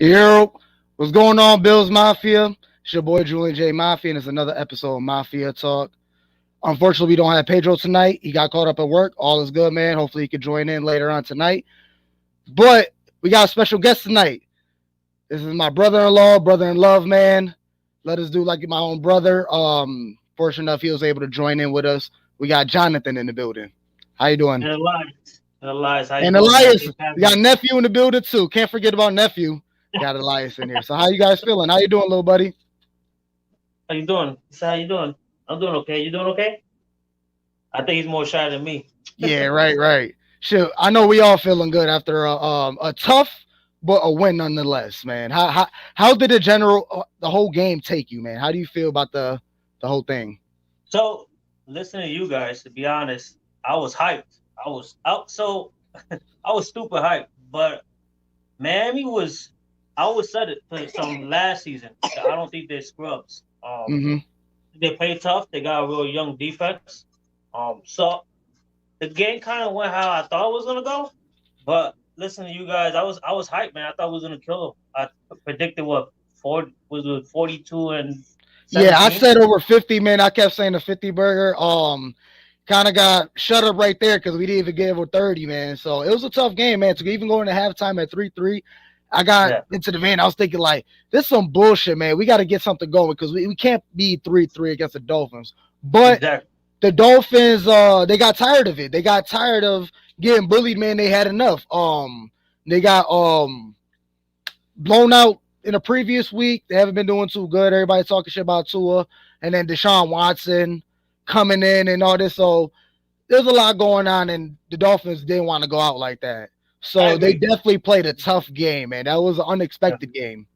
Yo, what's going on, Bills Mafia? It's your boy Julian J. Mafia, and it's another episode of Mafia Talk. Unfortunately, we don't have Pedro tonight. He got caught up at work. All is good, man. Hopefully, he could join in later on tonight. But we got a special guest tonight. This is my brother-in-law, brother-in-love, man. Let us do like my own brother. Fortunate enough, he was able to join in with us. We got Jonathan in the building. How you doing? And Elias, how you And doing, man? Elias, Thanks for we having got me. nephew in the building too. Can't forget about nephew. Got Elias in here. So how you guys feeling? How you doing, little buddy? How you doing? So how you doing? I'm doing okay. You doing okay? I think he's more shy than me. Yeah, right. Sure. I know we all feeling good after a tough but a win nonetheless, man. How did the whole game take you, man? How do you feel about the whole thing? So, listening to you guys, to be honest, I was hyped. I was out, so I was stupid hyped. But Miami was, I always said it from last season. I don't think they're scrubs. Mm-hmm. They play tough. They got a real young defense. So the game kind of went how I thought it was gonna go. But listening to you guys, I was hyped, man. I thought we was gonna kill them. I predicted what 42 and Yeah, I 17. said over 50, man. I kept saying the 50 burger. Kind of got shut up right there because we didn't even get over 30, man. So it was a tough game, man. To even go into halftime at 3-3, I got Yeah, into the van. I was thinking, like, this is some bullshit, man. We got to get something going because we can't be 3-3 against the Dolphins. But exactly. the Dolphins, they got tired of it. They got tired of getting bullied, man. They had enough. They got blown out in the previous week. They haven't been doing too good. Everybody talking shit about Tua, and then Deshaun Watson coming in and all this. So there's a lot going on, and the Dolphins didn't want to go out like that. I So they agree. definitely played a tough game, man. That was an Yeah. unexpected game.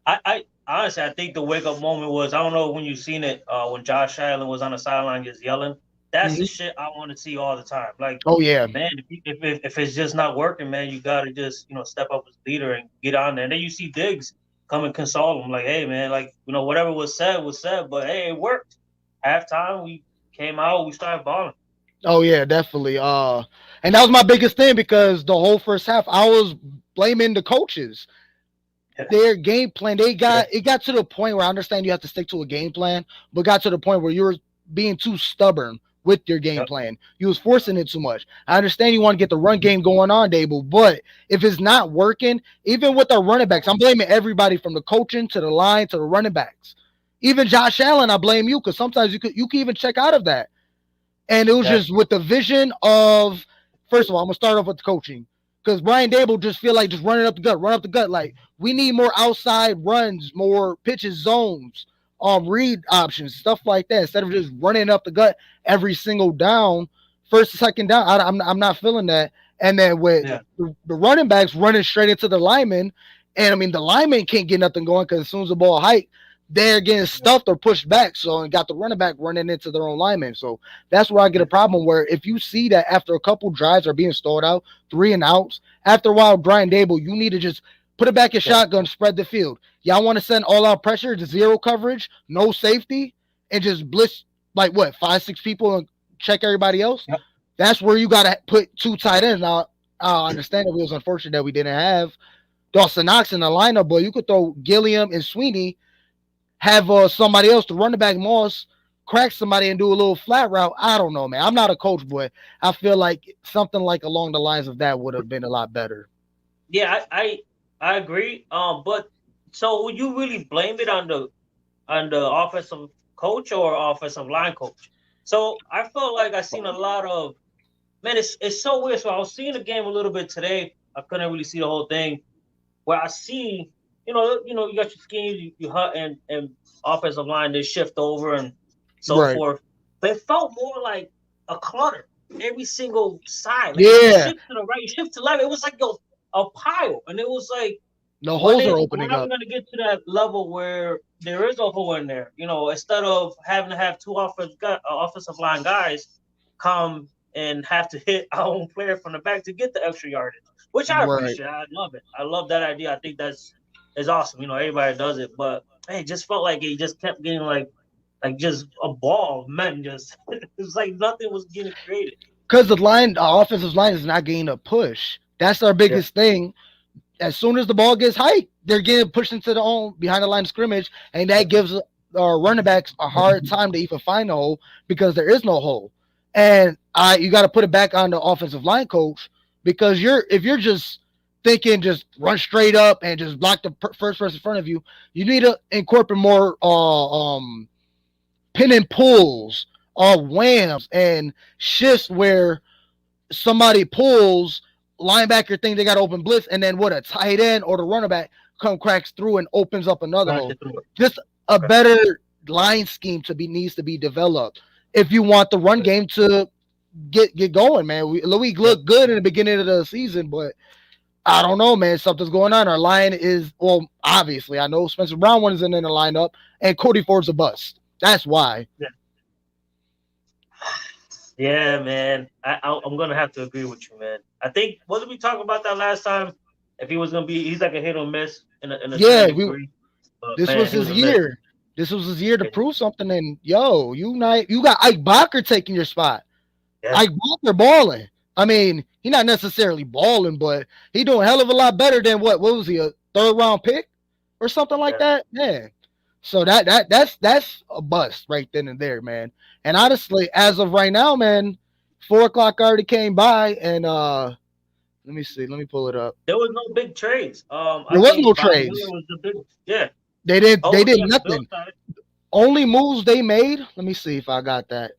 I honestly, I think the wake up moment was, I don't know when you seen it, when Josh Allen was on the sideline just yelling. That's the Mm-hmm. shit I want to see all the time. Like, Oh yeah, man, if it's just not working, man, you gotta just step up as leader and get on there. And then you see Diggs come and console him, like, hey, man, like whatever was said, but hey, it worked. Halftime, we came out, we started balling. oh yeah, definitely. And that was my biggest thing because the whole first half I was blaming the coaches. Their game plan, Yeah, it got to the point where I understand you have to stick to a game plan, but got to the point where you were being too stubborn with your game yeah, plan. You was forcing it too much. I understand you want to get the run game going on, Dable, but if it's not working, even with our running backs, I'm blaming everybody from the coaching to the line to the running backs. Even Josh Allen, I blame you because sometimes you could even check out of that. And it was yeah, just with the vision of, first of all, I'm gonna start off with the coaching because Brian Dable just feel like just running up the gut, run up the gut. Like we need more outside runs, more pitches, zones, read options, stuff like that. Instead of just running up the gut every single down, first, second down. I'm not feeling that. And then with yeah, the running backs running straight into the linemen, and I mean the linemen can't get nothing going because as soon as the ball hike, they're getting stuffed or pushed back. So and got the running back running into their own linemen. So that's where I get a problem. Where if you see that after a couple drives are being stalled out, 3 and outs, after a while, Brian Dable, you need to just put it back in yeah, shotgun, spread the field. Y'all want to send all out pressure to zero coverage, no safety, and just blitz like what 5, 6 people and check everybody else. yeah, That's where you got to put 2 tight ends. Now, I understand it was unfortunate that we didn't have Dawson Knox in the lineup, but you could throw Gilliam and Sweeney, have somebody else to run the back Moss, crack somebody and do a little flat route. I don't know, man. I'm not a coach, but I feel like something like along the lines of that would have been a lot better. yeah. I agree. But so would you really blame it on the offensive coach or offensive line coach? So I felt like I seen a lot of, man. It's so weird. So I was seeing the game a little bit today. I couldn't really see the whole thing. Where I see, you got your schemes, you hut and offensive line, they shift over and so Right. forth. But it felt more like a clutter every single side. Like you Yeah. shift to the right, you shift to the left. It was like a pile, and it was like, The holes are when opening are we up. going to get to that level where there is a hole in there? Instead of having to have two offensive line guys come and have to hit our own player from the back to get the extra yardage, which I Right. appreciate. I love it. I love that idea. I think that's is awesome. Everybody does it, but hey, it just felt like it just kept getting like just a ball of men. Just it was like nothing was getting created. Because the offensive line is not getting a push. That's our Yeah, biggest thing. as soon as the ball gets hiked, they're getting pushed into the own behind the line of scrimmage, and that gives our running backs a hard time to even find a hole because there is no hole. And you got to put it back on the offensive line coach, because if you're just thinking just run straight up and just block the first person in front of you, you need to incorporate more pin and pulls, whams, and shifts where somebody pulls, linebacker think they got open blitz, and then what, a tight end or the running back cracks through and opens up another hole. Just a better line scheme needs to be developed if you want the run game to get going, man. We looked good in the beginning of the season, but I don't know, man. Something's going on. Our line is, well, obviously, I know Spencer Brown wasn't in the lineup, and Cody Ford's a bust. That's why. Yeah, man. I'm gonna have to agree with you, man. I think, wasn't we talking about that last time? If he was gonna be, he's like a hit or miss in a this was his year. This was his year to prove something. And yo, you got Ike Bacher taking your spot. Yeah. Ike Bacher balling. I mean, he's not necessarily balling, but he doing a hell of a lot better than what was he, a 3rd round pick or something like that? Yeah. So that's a bust right then and there, man. And honestly, as of right now, man, 4 o'clock already came by, and let me see, let me pull it up. There was no big trades. There was no trades. They did nothing. Only moves they made. Let me see if I got that.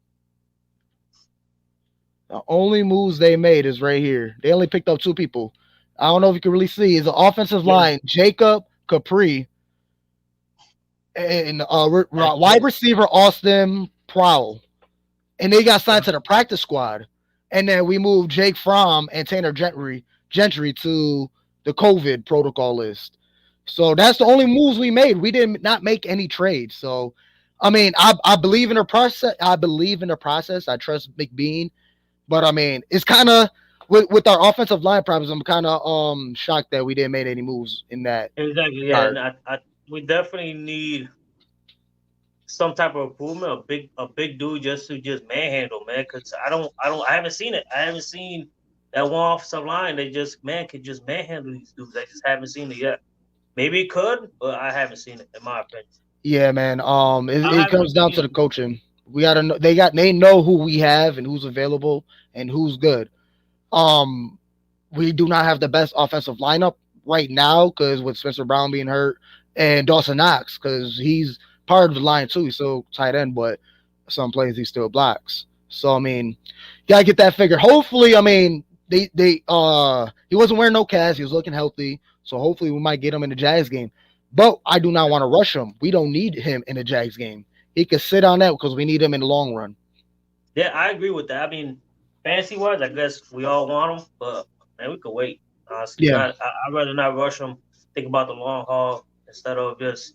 The only moves they made is right here. They only picked up 2 people. I don't know if you can really see. It's an offensive line, Jacob Capri, and wide receiver Austin Prowl. And they got signed to the practice squad. And then we moved Jake Fromm and Tanner Gentry to the COVID protocol list. So that's the only moves we made. We did not make any trades. So, I mean, I believe in the process. I I trust McBean. But, I mean, it's kind of, with our offensive line problems, I'm kind of shocked that we didn't make any moves in that. Exactly, yeah. And we definitely need some type of improvement, a big dude just to manhandle, man. Because I haven't seen it. I haven't seen that one offensive line. They could just manhandle these dudes. I just haven't seen it yet. Maybe it could, but I haven't seen it, in my opinion. Yeah, man. It comes down to the coaching. We gotta know. They know who we have and who's available and who's good. We do not have the best offensive lineup right now because with Spencer Brown being hurt and Dawson Knox, because he's part of the line too. He's still tight end, but some plays he still blocks. So I mean, gotta get that figured. Hopefully, I mean, he wasn't wearing no cast. He was looking healthy. So hopefully we might get him in the Jags game. But I do not want to rush him. We don't need him in the Jags game. He could sit on that because we need him in the long run. Yeah, I agree with that. I mean, fantasy-wise, I guess we all want him, but man, we could wait. Honestly, yeah. I'd rather not rush him. Think about the long haul instead of just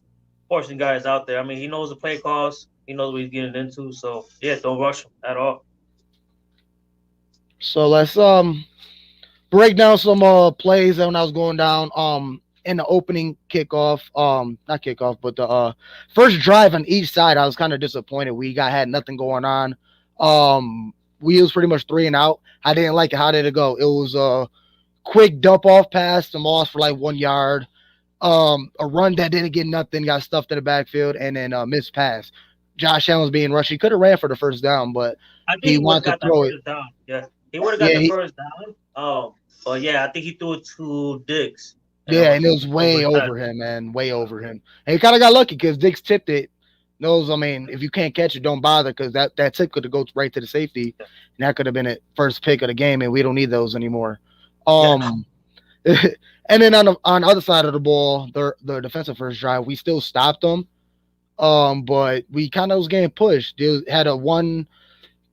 forcing guys out there. I mean, he knows the play calls. He knows what he's getting into. So yeah, don't rush him at all. So let's break down some plays that when I was going down in the opening kickoff, not kickoff, but the first drive on each side. I was kind of disappointed. We had nothing going on. We was pretty much 3 and out. I didn't like it. How did it go? It was a quick dump off pass to Moss for like 1 yard. A run that didn't get nothing, got stuffed in the backfield, and then a missed pass. Josh Allen was being rushed. He could have ran for the first down, but he wanted to throw it. Down. Yeah, he would have got the first down. But yeah, I think he threw it to Diggs. Yeah, and it was way over him, man. Way over him. And he kind of got lucky because Diggs tipped it. Knows, I mean, if you can't catch it, don't bother because that tip could have gone right to the safety. And that could have been a first pick of the game, and we don't need those anymore. And then on the other side of the ball, the defensive first drive, we still stopped them. But we kind of was getting pushed. They had a one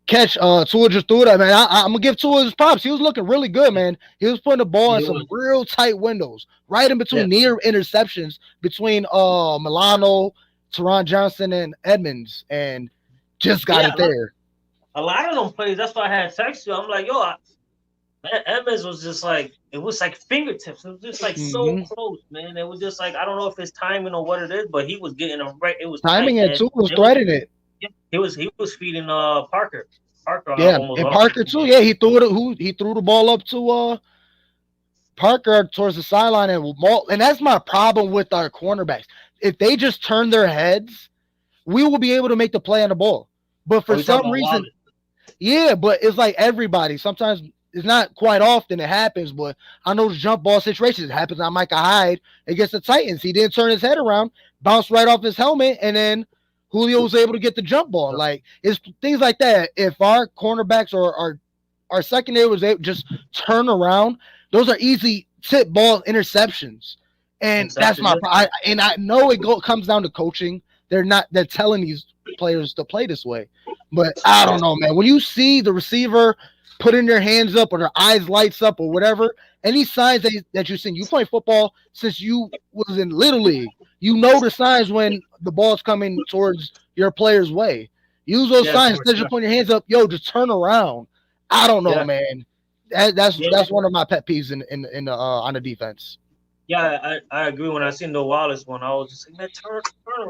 catch. Tua just threw it. I mean, I'm gonna give Tua his props. He was looking really good, man. He was putting the ball in some real tight windows, right in between near interceptions between Milano, Teron Johnson, and Edmonds, and just got it there. A lot of them plays. That's why I had text you. I'm like, yo, Edmonds was just like, it was like fingertips. It was just like so close, man. It was just like, I don't know if it's timing or what it is, but he was getting it right. It was timing, and Tua was threading it. He was feeding Parker. And Parker too. Yeah, he threw the ball up to Parker towards the sideline and that's my problem with our cornerbacks. If they just turn their heads, we will be able to make the play on the ball. But for some reason, yeah, but it's like everybody. Sometimes it's not quite often it happens, but on those jump ball situations, it happens on Micah Hyde against the Titans. He didn't turn his head around, bounced right off his helmet, and then Julio was able to get the jump ball. Like it's things like that. If our cornerbacks or our secondary was able to just turn around, those are easy tip ball interceptions. And that's my problem. And I know comes down to coaching. They're telling these players to play this way. But I don't know, man. When you see the receiver putting their hands up or their eyes lights up or whatever, any signs that you've seen, you play football since you was in Little League. You know the signs when the ball's coming towards your player's way. Use those signs instead of just putting your hands up. Yo, just turn around. I don't know, man. That's one of my pet peeves in on the defense. Yeah, I agree. When I seen the Wallace one, I was just like, man, turn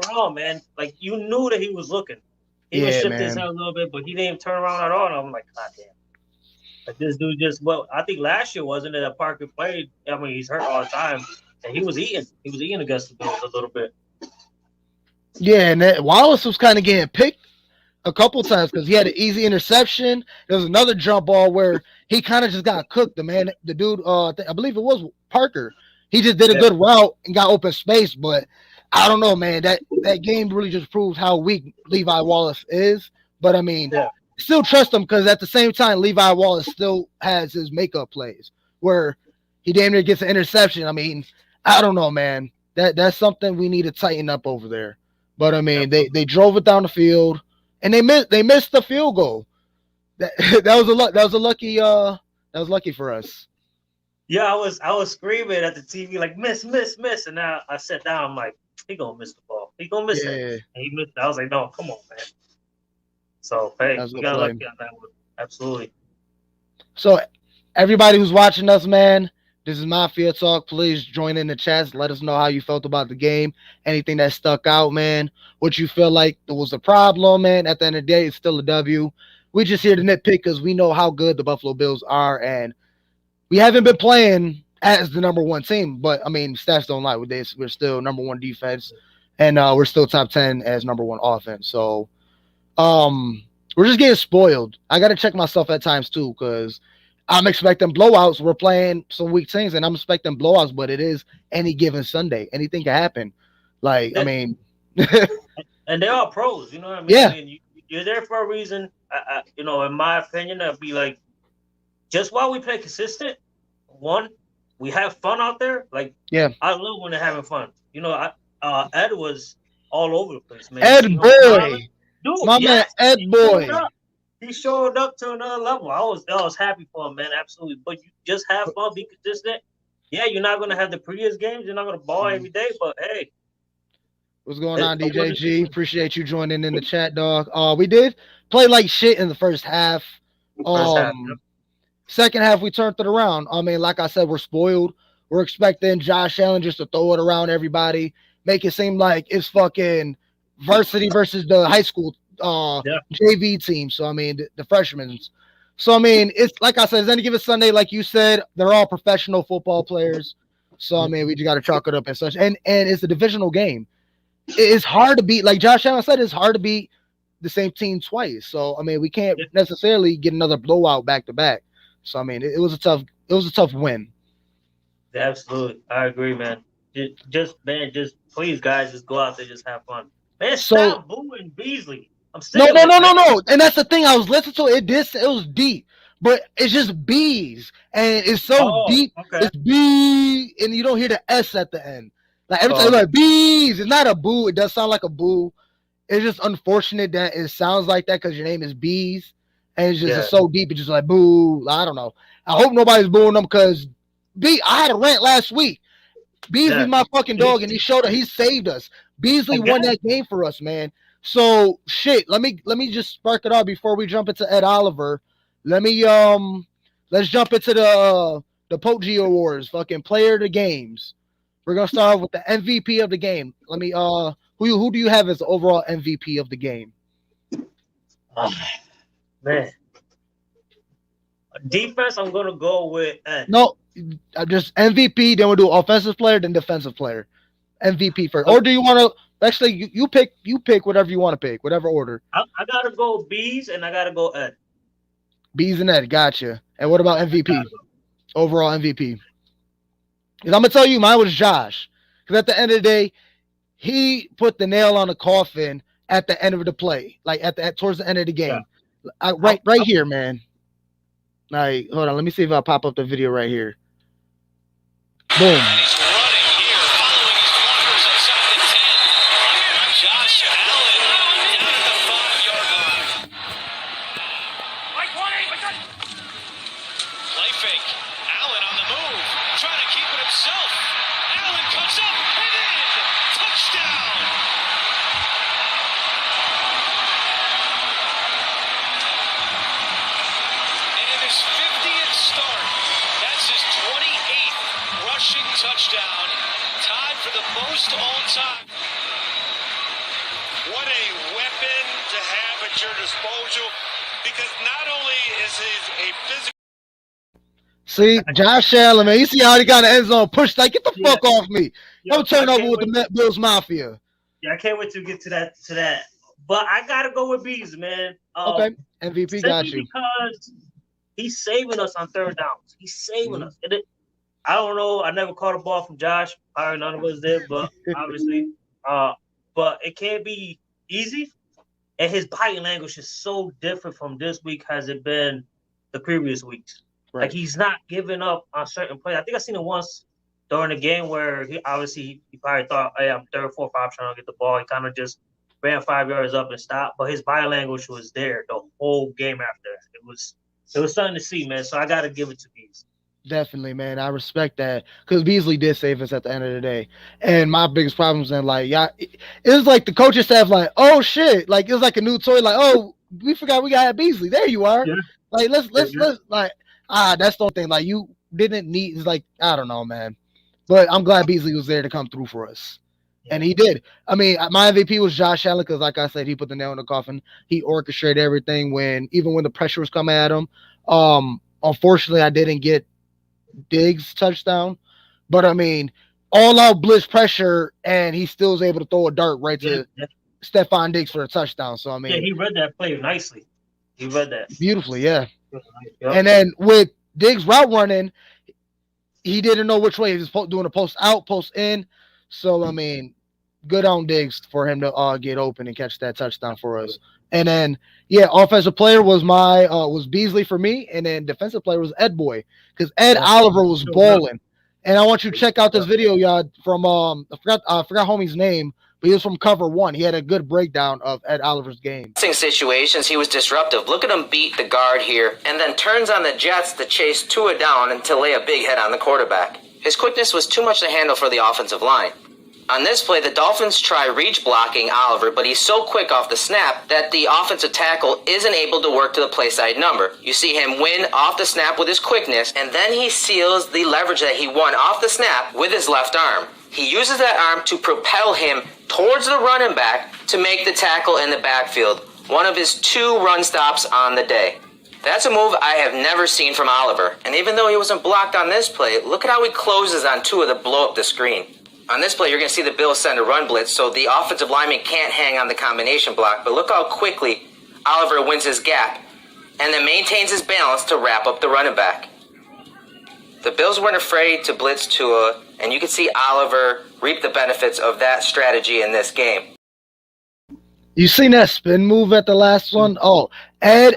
around, man. Like you knew that he was looking. He was shifting his head a little bit, but he didn't turn around at all. And I'm like, God damn. Like this dude I think last year wasn't it that Parker played? I mean, he's hurt all the time. And he was eating against the Bills a little bit. Yeah, and Wallace was kind of getting picked a couple times because he had an easy interception. There was another jump ball where he kind of just got cooked. The dude, I believe it was Parker. He just did a good route and got open space, but I don't know, man. That game really just proves how weak Levi Wallace is. But I mean, still trust him because at the same time, Levi Wallace still has his makeup plays where he damn near gets an interception. I mean, I don't know, man. That's something we need to tighten up over there. But I mean, they drove it down the field and they missed the field goal. That was lucky for us. Yeah, I was screaming at the TV like miss, and now I sat down. I'm like, he gonna miss the ball. He gonna miss it. And he missed it. I was like, no, come on, man. So hey, we got lucky on that one. Absolutely. So everybody who's watching us, man, this is Mafia Talk. Please join in the chats. Let us know how you felt about the game. Anything that stuck out, man. What you feel like was a problem, man. At the end of the day, it's still a W. We're just here to nitpick because we know how good the Buffalo Bills are, and we haven't been playing as the number one team. But I mean, stats don't lie with this. We're still number one defense, and we're still top 10 as number one offense. So, we're just getting spoiled. I got to check myself at times too because I'm expecting blowouts. We're playing some weak teams, and I'm expecting blowouts. But it is any given Sunday. Anything can happen. Like, I mean, and they're all pros. You know what I mean? Yeah. I mean, you're there for a reason. You know, in my opinion, I'd be like, just while we play consistent, one, we have fun out there. Like, I love when they're having fun. You know, Ed was all over the place, man. Ed Boy. Dude, my man, Ed Boy. He showed up to another level. I was happy for him, man. Absolutely. But you just have fun, be consistent. Yeah, you're not going to have the prettiest games. You're not going to ball every day, but hey. What's going on, DJ G? Appreciate you joining in the chat, dog. We did play like shit in the first half. Second half, we turned it around. I mean, like I said, we're spoiled. We're expecting Josh Allen just to throw it around everybody, make it seem like it's fucking varsity versus the high school JV team. So, I mean, the freshmen. So, I mean, it's like I said, it's any given Sunday, like you said, they're all professional football players. So, I mean, we just got to chalk it up and such. And it's a divisional game. It's hard to beat, like Josh Allen said, it's hard to beat the same team twice. So, I mean, we can't necessarily get another blowout back to back. So, I mean, it was a tough win. Absolutely. I agree, man. Just please, guys, just go out there, just have fun. Man, stop booing Beasley. I'm no. And that's the thing. I was listening to it. It was deep, but it's just B's, and it's so deep. Okay. It's B, and you don't hear the S at the end. Like every time, like B's. It's not a boo. It does sound like a boo. It's just unfortunate that it sounds like that because your name is B's, and it's just it's so deep. It's just like boo. I don't know. I hope nobody's booing them because I had a rant last week. Beasley's my fucking dog, and he showed up. He saved us. Beasley won that game for us, man. So shit. Let me just spark it up before we jump into Ed Oliver. Let's jump into the Poji Awards. Fucking player of the games. We're gonna start off with the MVP of the game. Let me who do you have as the overall MVP of the game? Man, Defense, I'm gonna go with No, just MVP. Then we'll do offensive player, then defensive player. MVP first, or do you want to? Actually, you pick. You pick whatever you want to pick, whatever order. I gotta go B's and I gotta go Ed. B's and Ed, gotcha. And what about MVP? Overall MVP. Because I'm gonna tell you, mine was Josh. Because at the end of the day, he put the nail on the coffin at the end of the play, like towards the end of the game. Yeah. Right here, man. Like, hold on, let me see if I pop up the video right here. Boom. Touchdown, tied for the most all-time. What a weapon to have at your disposal, because not only is he a physical. See, Josh Allen, man, you see how he got an end zone pushed? Like, get the fuck off me! Don't turn over with the Bills Mafia. Yeah, I can't wait to get to that. But I gotta go with Bees, man. Okay, MVP got you because he's saving us on third downs. He's saving us. I don't know. I never caught a ball from Josh. Probably none of us did, but obviously. But it can't be easy. And his body language is so different from this week as it been the previous weeks. Right. Like, he's not giving up on certain plays. I think I seen it once during the game where he probably thought, hey, I'm third, fourth option, I'll get the ball. He kind of just ran 5 yards up and stopped. But his body language was there the whole game after. It was something to see, man. So I got to give it to Bees. Definitely, man. I respect that because Beasley did save us at the end of the day. And my biggest problem is like, it was like the coaching staff, like, oh shit, like it was like a new toy, like, oh, we forgot we got Beasley. There you are. Yeah. Like let's like that's the only thing. Like you didn't need. It's like I don't know, man. But I'm glad Beasley was there to come through for us, and he did. I mean, my MVP was Josh Allen because, like I said, he put the nail in the coffin. He orchestrated everything even when the pressure was coming at him. Unfortunately, I didn't get Diggs touchdown, but I mean all out blitz pressure and he still was able to throw a dart right to Stephon Diggs for a touchdown. So I mean he read that play nicely. He read that beautifully, yeah. And then with Diggs route running, he didn't know which way he was doing a post out, post in. So I mean good on Diggs for him to get open and catch that touchdown for us. And then offensive player was was Beasley for me, and then defensive player was Ed Boy because Ed Oliver was balling. And I want you to check out this video, y'all, from I forgot homie's name, but he was from Cover One. He had a good breakdown of Ed Oliver's game. Situations, he was disruptive. Look at him beat the guard here, and then turns on the Jets to chase Tua down and to lay a big hit on the quarterback. His quickness was too much to handle for the offensive line. On this play, the Dolphins try reach blocking Oliver, but he's so quick off the snap that the offensive tackle isn't able to work to the play side number. You see him win off the snap with his quickness, and then he seals the leverage that he won off the snap with his left arm. He uses that arm to propel him towards the running back to make the tackle in the backfield, one of his 2 run stops on the day. That's a move I have never seen from Oliver, and even though he wasn't blocked on this play, look at how he closes on Tua to blow up the screen. On this play, you're going to see the Bills send a run blitz, so the offensive lineman can't hang on the combination block. But look how quickly Oliver wins his gap and then maintains his balance to wrap up the running back. The Bills weren't afraid to blitz Tua, and you can see Oliver reap the benefits of that strategy in this game. You seen that spin move at the last one? Oh, Ed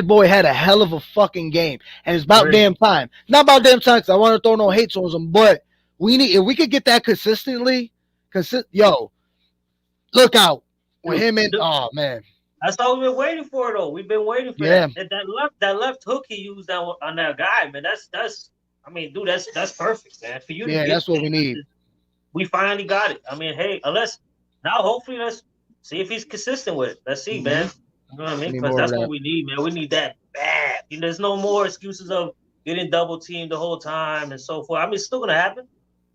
Boy had a hell of a fucking game. And it's about damn time. Not about damn time because I want to throw no hate towards him, but if we could get that consistently, look out with him and man. That's all we've been waiting for, though. We've been waiting for that. That left hook he used on that guy, man. That's perfect, man. For you to that's what we need. We finally got it. I mean, hey, hopefully let's see if he's consistent with it. Let's see, man. You know what I mean? Because that's what we need, man. We need that bad. There's no more excuses of getting double teamed the whole time and so forth. I mean, it's still gonna happen.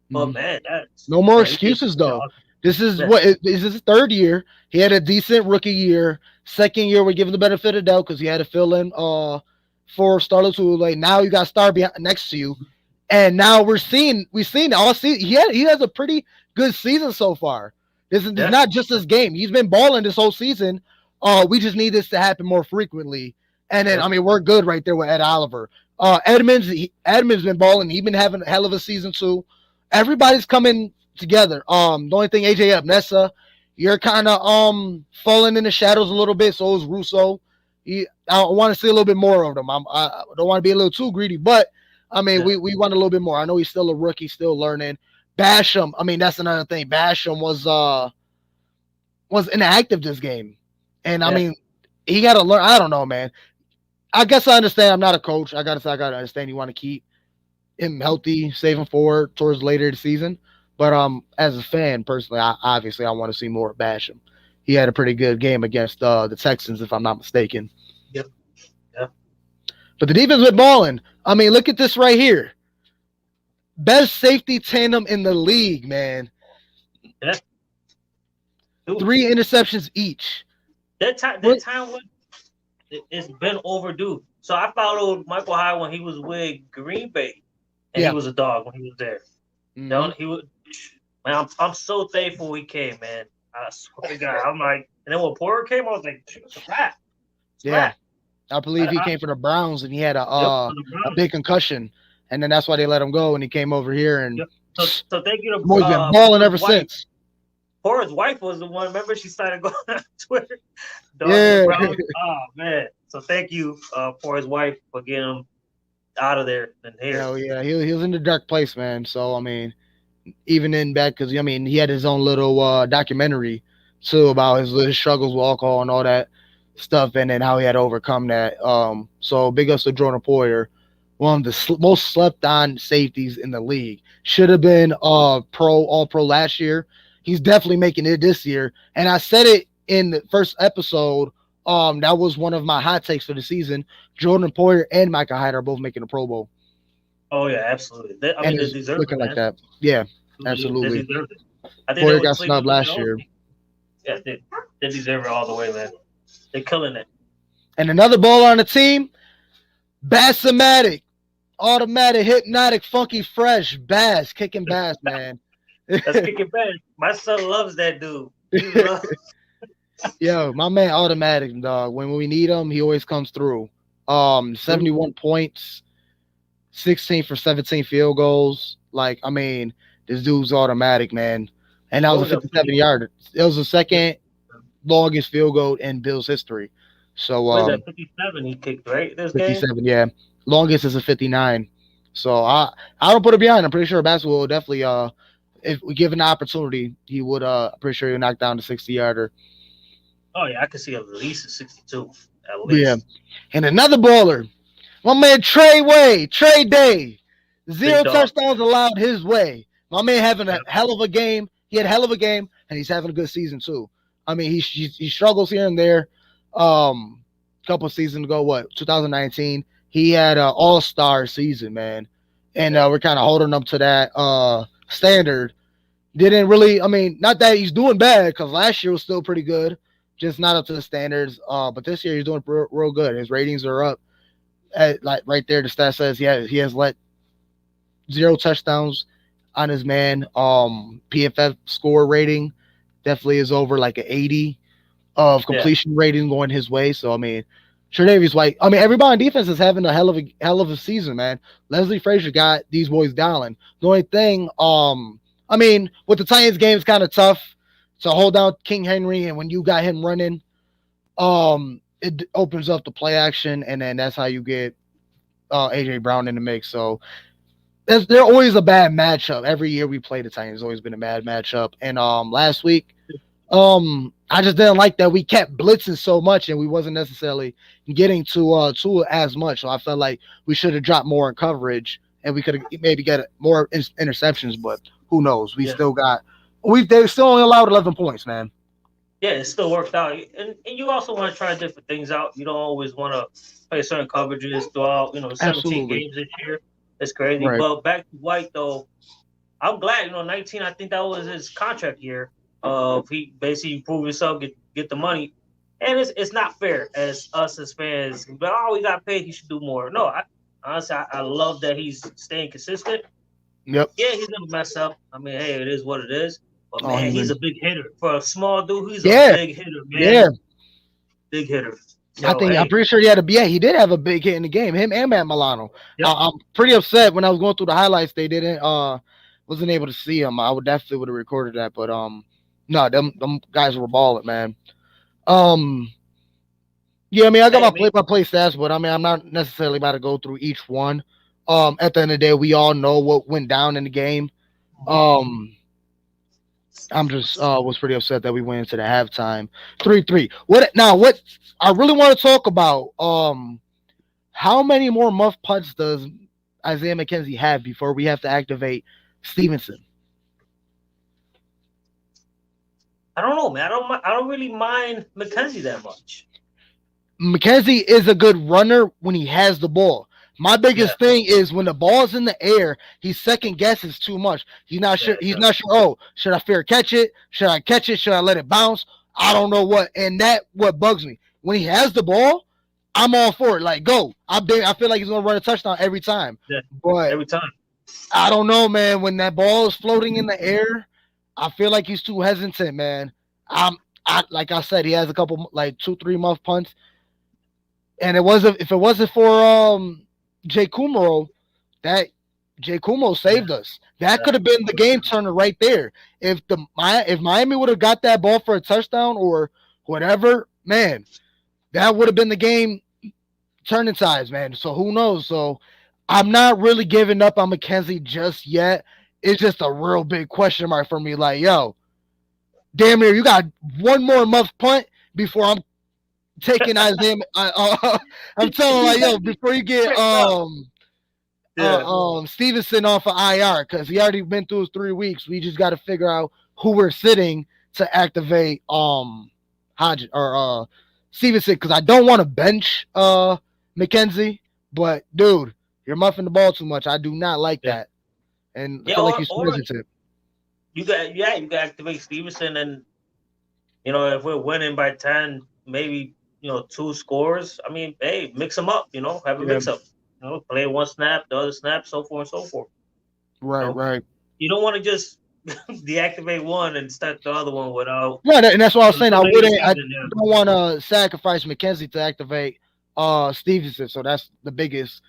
But man, no more excuses though. This is his 3rd year. He had a decent rookie year. 2nd year, we give him the benefit of the doubt because he had to fill in for Starless, who like now you got Star next to you, and now we've seen all season. He has a pretty good season so far. This is not just this game. He's been balling this whole season. We just need this to happen more frequently. And then I mean, we're good right there with Ed Oliver. Edmonds been balling. He's been having a hell of a season too. Everybody's coming together. The only thing, AJ Epnesa, you're kind of falling in the shadows a little bit. So is Russo. I want to see a little bit more of them. I don't want to be a little too greedy, but I mean, we want a little bit more. I know he's still a rookie, still learning. Basham, I mean, that's another thing. Basham was inactive this game, and I mean, he got to learn. I don't know, man. I guess I understand. I'm not a coach. I gotta understand. You want to keep him healthy, save him forward towards later the season. But as a fan, personally, I want to see more of Basham. He had a pretty good game against the Texans, if I'm not mistaken. Yep. But the defense went balling. I mean, look at this right here. Best safety tandem in the league, man. Yeah. 3 interceptions each. That time it's been overdue. So I followed Michael Hyde when he was with Green Bay, and he was a dog when he was there. Mm-hmm. Man, I'm so thankful he came, man. I swear to God, I'm like, and then when Porter came, I was like, it's a wrap. I believe he came for the Browns, and he had a big concussion, and then that's why they let him go, and he came over here, and so thank you to boy's been balling ever since. Porter's wife was the one. Remember, she started going on Twitter. Oh man! So thank you for his wife for getting him out of there and here. Hell yeah, he was in the dark place, man. So I mean, even in back because I mean he had his own little documentary too about his struggles with alcohol and all that stuff, and then how he had to overcome that. So big ups to Jordan Poyer, one of the most slept on safeties in the league. Should have been all pro last year. He's definitely making it this year. And I said it in the first episode. That was one of my hot takes for the season. Jordan Poyer and Micah Hyde are both making a Pro Bowl. Oh yeah, absolutely. They deserve looking it, like that. Yeah, absolutely. They deserve it. I think Poyer got snubbed last year. Yeah, they deserve it all the way, man. They're killing it. And another baller on the team, Bassomatic, automatic, hypnotic, funky, fresh, Bass, kicking Bass, man. That's kicking back. My son loves that dude. Yo, my man automatic, dog. When we need him, he always comes through. 71 points, 16 for 17 field goals. Like, I mean, this dude's automatic, man. And that was a 57-yarder. It was the second longest field goal in Bills history. So 57 he kicked, right? This 57, game? yeah. Longest is a 59. So I don't put it behind. I'm pretty sure basketball will definitely if we give an opportunity, he would pretty sure he'll knock down the 60-yarder. Oh yeah, I could see at least a 62. At least. Yeah. And another baller, my man Trey Day. 0 touchdowns allowed his way. My man having a hell of a game. He had a hell of a game, and he's having a good season too. I mean, he struggles here and there. Couple seasons ago, 2019, he had an all-star season, man. And we're kind of holding up to that standard. Didn't really, I mean, not that he's doing bad, because last year was still pretty good, just not up to the standards. But this year he's doing real good. His ratings are up. Like right there, the stat says he has let 0 touchdowns on his man. PFF score rating definitely is over like an 80 of completion rating going his way. So I mean, Tre'Davious White. I mean, everybody on defense is having a hell of a season, man. Leslie Frazier got these boys dialing. The only thing, I mean, with the Titans game, it's kind of tough to hold down King Henry, and when you got him running, it opens up the play action, and then that's how you get AJ Brown in the mix. So they're always a bad matchup. Every year we play the Titans, it's always been a bad matchup. And last week, I just didn't like that we kept blitzing so much, and we wasn't necessarily getting to it as much. So I felt like we should have dropped more in coverage, and we could have maybe got more interceptions. But who knows? They still only allowed 11 points, man. Yeah, it still worked out. And you also want to try different things out. You don't always want to play certain coverages throughout, 17 games this year. It's crazy. Right. But back to White, though, I'm glad, 19, I think that was his contract year. He basically proved himself, get the money. And it's not fair as us as fans. But oh, we got paid. He should do more. No, honestly, I love that he's staying consistent. Yep. Yeah, he's gonna mess up. I mean, hey, it is what it is. But Oh, man, he's man. a big hitter for a small dude. He's Yeah. a big hitter, man. Yeah. Big hitter. So, I think hey, I'm pretty sure he had a he did have a big hit in the game. Him and Matt Milano. Yep. I'm pretty upset when I was going through the highlights. They didn't wasn't able to see him. I would definitely would have recorded that, but no, them guys were balling, man. Yeah, I mean I got my play-by-play stats, but I mean I'm not necessarily about to go through each one. At the end of the day, we all know what went down in the game. I'm just was pretty upset that we went into the halftime 3-3. What I really want to talk about, how many more muff punts does Isaiah McKenzie have before we have to activate Stevenson? I don't know, man. I don't really mind McKenzie that much. McKenzie is a good runner when he has the ball. My biggest thing is when the ball's in the air, he second guesses too much. He's not sure. He's not sure. Oh, should I fair catch it? Should I catch it? Should I let it bounce? I don't know what. And that what bugs me. When he has the ball, I'm all for it. Like, go. I feel like he's gonna run a touchdown every time. Yeah, but every time. I don't know, man. When that ball is floating in the air, I feel like he's too hesitant, man. Like I said, he has a couple like 2-3 muff punts. And if it wasn't for Jay Kumaro, that Jay Kumo saved us. That could have been the game turner right there. If Miami would have got that ball for a touchdown or whatever, man, that would have been the game turning sides, man. So who knows? So I'm not really giving up on McKenzie just yet. It's just a real big question mark for me. Like, yo, damn near, you got one more muff punt before I'm taking Isaiah. I'm telling like, yo, before you get Stevenson off of IR, because he already been through his 3 weeks. We just got to figure out who we're sitting to activate Hodge or Stevenson, because I don't want to bench McKenzie, but dude, you're muffing the ball too much. I do not like that, and I feel like you're hesitant. You can activate Stevenson, and if we're winning by 10, maybe 2 scores. I mean, hey, mix them up. Have a mix up. Play one snap, the other snap, so forth and so forth. Right. You don't want to just deactivate one and start the other one without. Yeah, and that's what I was saying. I don't want to sacrifice McKenzie to activate Stevenson. So that's the biggest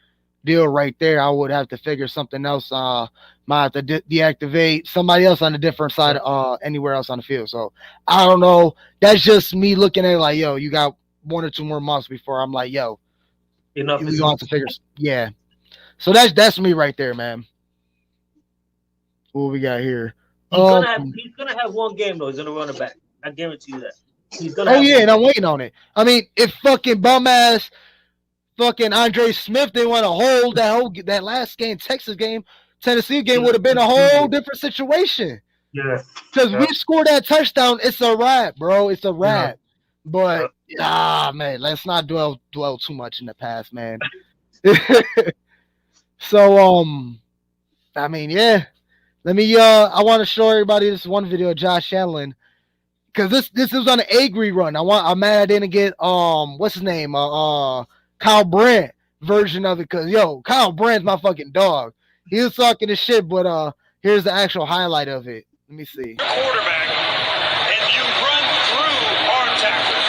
deal right there. I would have to figure something else. Might have to deactivate somebody else on a different side, anywhere else on the field. So I don't know. That's just me looking at it like, yo, you got 1 or 2 more months before I'm like, yo, enough. We gonna have to figure. Yeah. So that's me right there, man. What we got here? He's gonna have one game though. He's gonna run it back. I guarantee you that. He's gonna. And I'm waiting on it. I mean, if fucking bum ass fucking Andre Smith didn't want to hold that last game, Texas game, Tennessee game would have been a whole different situation. Yeah. Because we scored that touchdown, it's a wrap, bro. It's a wrap. Yeah. But man, let's not dwell too much in the past, man. So I mean, yeah. Let me I want to show everybody this one video of Josh Allen, because this was on an A-Gree run. I'm mad I didn't get what's his name? Kyle Brandt version of it, because Kyle Brandt's my fucking dog. He was talking his shit, but here's the actual highlight of it. Let me see. Quarterback, and you run through arm tackles.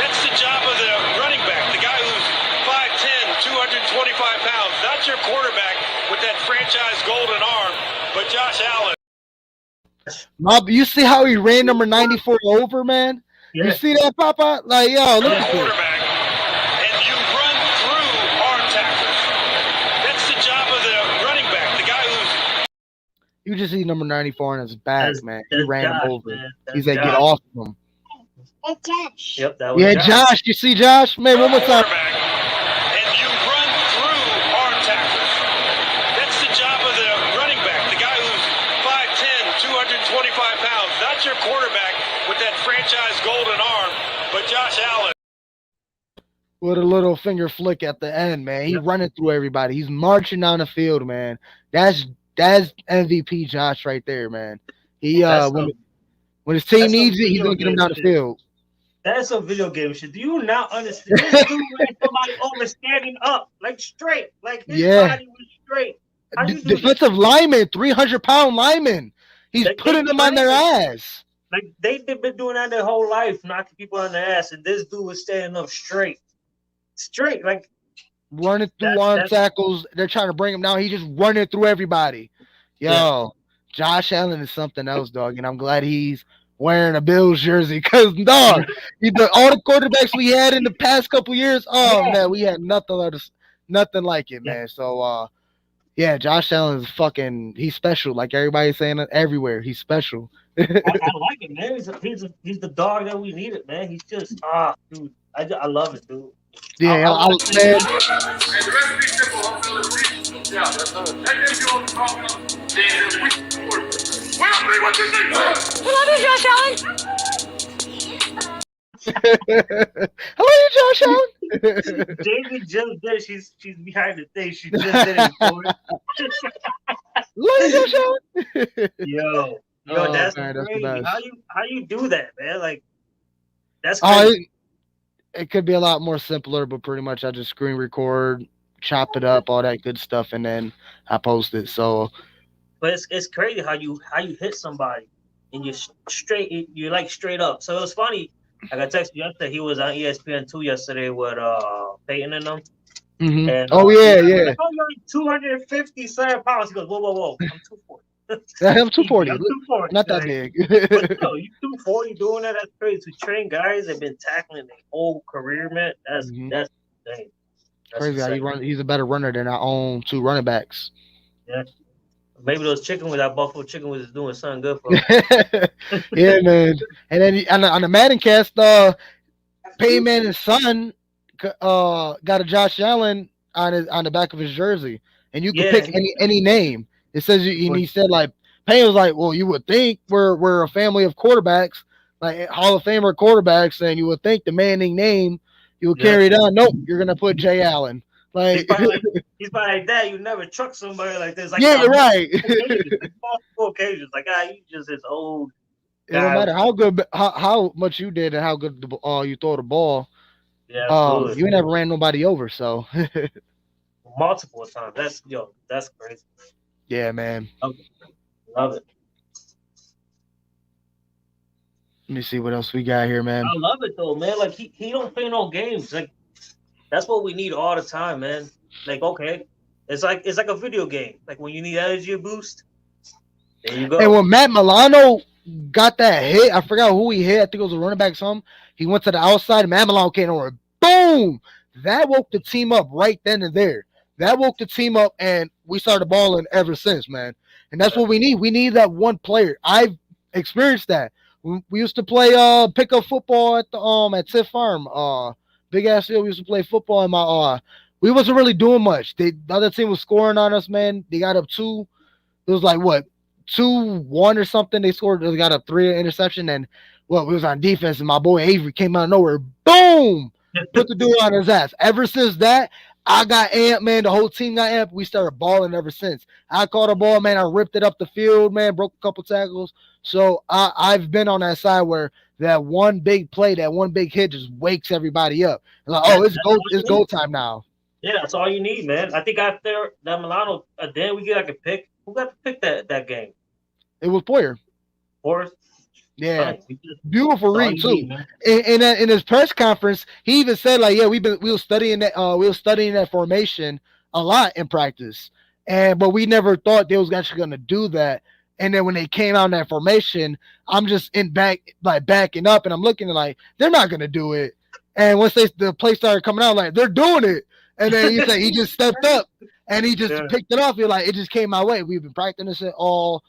That's the job of the running back, the guy who's 5'10", 225 pounds. That's your quarterback with that franchise golden arm. But Josh Allen. You see how he ran number 94 over, man? Yeah. You see that, Papa? Like, yo, look at quarterback, and you run through arm tackles. That's the job of the running back, the guy who's. You just see number 94 on his back, man. He ran him over. He's like, Josh. get off of him. That's Josh. Yep, that was Josh. You see Josh? Man, one more time. And you run through arm tackles. That's the job of the running back, the guy who's 5'10", 225 pounds. That's your quarterback with that franchise golden arm. But Josh Allen. With a little finger flick at the end, man. He's running through everybody. He's marching down the field, man. That's MVP Josh right there, man. He when his team needs it, he's gonna get him down the field. That's a video game shit. Do you not understand? This dude ran somebody over standing up, like straight, like his body was straight. How you do Defensive lineman, 300-pound lineman. He's putting them on their ass. Like they've been doing that their whole life, knocking people on their ass, and this dude was standing up straight, like running through arm tackles. They're trying to bring him down. He's just running through everybody. Yo, Josh Allen is something else, dog, and I'm glad he's wearing a Bills jersey because, dog, all the quarterbacks we had in the past couple years, man, we had nothing like it, man. So, yeah, Josh Allen is he's special. Like everybody's saying it everywhere. He's special. I like it, man. He's the dog that we needed, man. He's just, dude, I love it, dude. Yeah, man. And the recipe simple. Yeah, that's all. Let them do all the talking. What you think? We love you, Josh Allen. Hello, Josh Allen. Jamie just did. She's behind the thing. She just did it for it. Hello, Josh Allen. Yo, that's crazy. How you do that, man? Like that's crazy. It could be a lot more simpler, but pretty much I just screen record, chop it up, all that good stuff, and then I post it. So, but it's crazy how you hit somebody and you're like straight up. So it was funny. I got texted yesterday. He was on ESPN2 yesterday with Peyton and them. Mm-hmm. And, yeah. Like, oh, you're 257 pounds. He goes, whoa. I'm 240. I'm 240. I'm 240. Not that big. But no, you 240 doing that. That's crazy. To train guys that have been tackling their whole career, man. That's insane. That's crazy how he's a better runner than our own two running backs. Yeah. Maybe those chicken with that buffalo chicken was doing something good for him. Yeah, man. And then on the Madden cast, Peyton Manning's son got a Josh Allen on the back of his jersey, and you can pick any name. It says, and he said, like, Payne was like, well, you would think we're a family of quarterbacks, like Hall of Famer quarterbacks, and you would think the Manning name, you would carry it on. Nope, you're going to put Jay Allen. Like, he's probably like that. You never truck somebody like this. Like, right. Multiple occasions. Like, you just this old guy. It don't matter how much you did and how good you throw the ball. Yeah, you never ran nobody over, so. Multiple times. That's crazy. Yeah, man. Love it. Let me see what else we got here, man. I love it though, man. Like he don't play no games. Like that's what we need all the time, man. Like, okay, it's like a video game. Like when you need energy boost, there you go. And when Matt Milano got that hit, I forgot who he hit. I think it was a running back. He went to the outside. And Matt Milano came over. Boom! That woke the team up right then and there. That woke the team up, and we started balling ever since, man. And that's what we need. We need that one player. I've experienced that. We used to play pickup football at the at Tiff Farm. Big ass field. We used to play football in my we wasn't really doing much. The other team was scoring on us, man. They got up 2. It was like what 2-1 or something. They scored. They got up 3 interception, and we was on defense, and my boy Avery came out of nowhere. Boom! Put the dude on his ass. Ever since that, I got amped, man. The whole team got amped. We started balling ever since. I caught a ball, man. I ripped it up the field, man. Broke a couple tackles. So I've been on that side where that one big play, that one big hit just wakes everybody up. And like, it's go time now. Yeah, that's all you need, man. I think after that Milano, then we get like a pick. Who got to pick that game? It was Poyer. Yeah, beautiful read too. In his press conference, he even said like, "Yeah, we were studying that formation a lot in practice, but we never thought they was actually gonna do that." And then when they came out in that formation, I'm just backing up, and I'm looking like they're not gonna do it. And once the play started coming out, like they're doing it, and then he just stepped up and he just picked it off. You're like, it just came my way. We've been practicing it all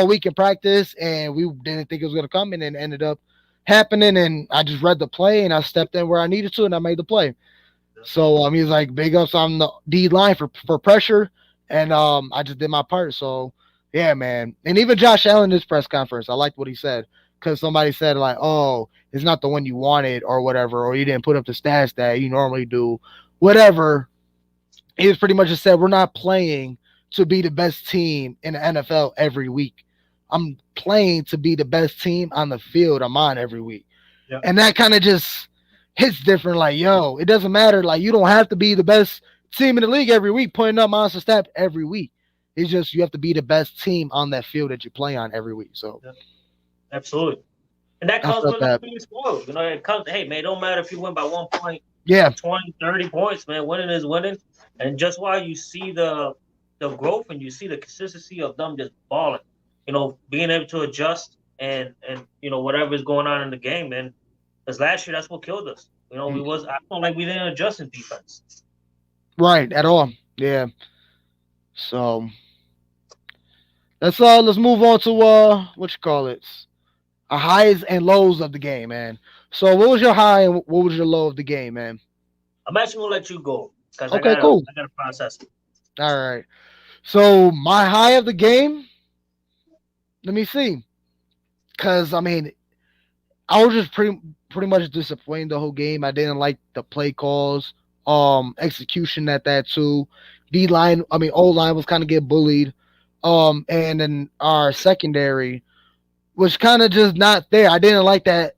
week in practice, and we didn't think it was going to come, and it ended up happening, and I just read the play, and I stepped in where I needed to, and I made the play. So, he's like, big ups on the D line for pressure, and I just did my part. So, yeah, man. And even Josh Allen in his press conference, I liked what he said, because somebody said, like, oh, it's not the one you wanted or whatever, or you didn't put up the stats that you normally do, whatever. He was pretty much just said, we're not playing to be the best team in the NFL every week. I'm playing to be the best team on the field I'm on every week. And that kind of just hits different. Like, yo, it doesn't matter. Like, you don't have to be the best team in the league every week, putting up monster stats every week. It's just you have to be the best team on that field that you play on every week. So, absolutely. And that I comes felt with that. not being spoiled. It comes, hey, man, it don't matter if you win by 1 point, Yeah, 20, 30 points, man. Winning is winning. And just why you see the growth and you see the consistency of them just balling, being able to adjust and whatever is going on in the game, man. Because last year, that's what killed us. I felt like we didn't adjust in defense. right, at all. Yeah. So, let's move on to what you call it? Highs and lows of the game, man. So, what was your high and what was your low of the game, man? I'm actually gonna let you go because Okay, cool. I gotta process it. All right. So, my high of the game, let me see. Because, I mean, I was just pretty much disappointed the whole game. I didn't like the play calls, execution at that too. O line was kind of get bullied. And then our secondary was kind of just not there. I didn't like that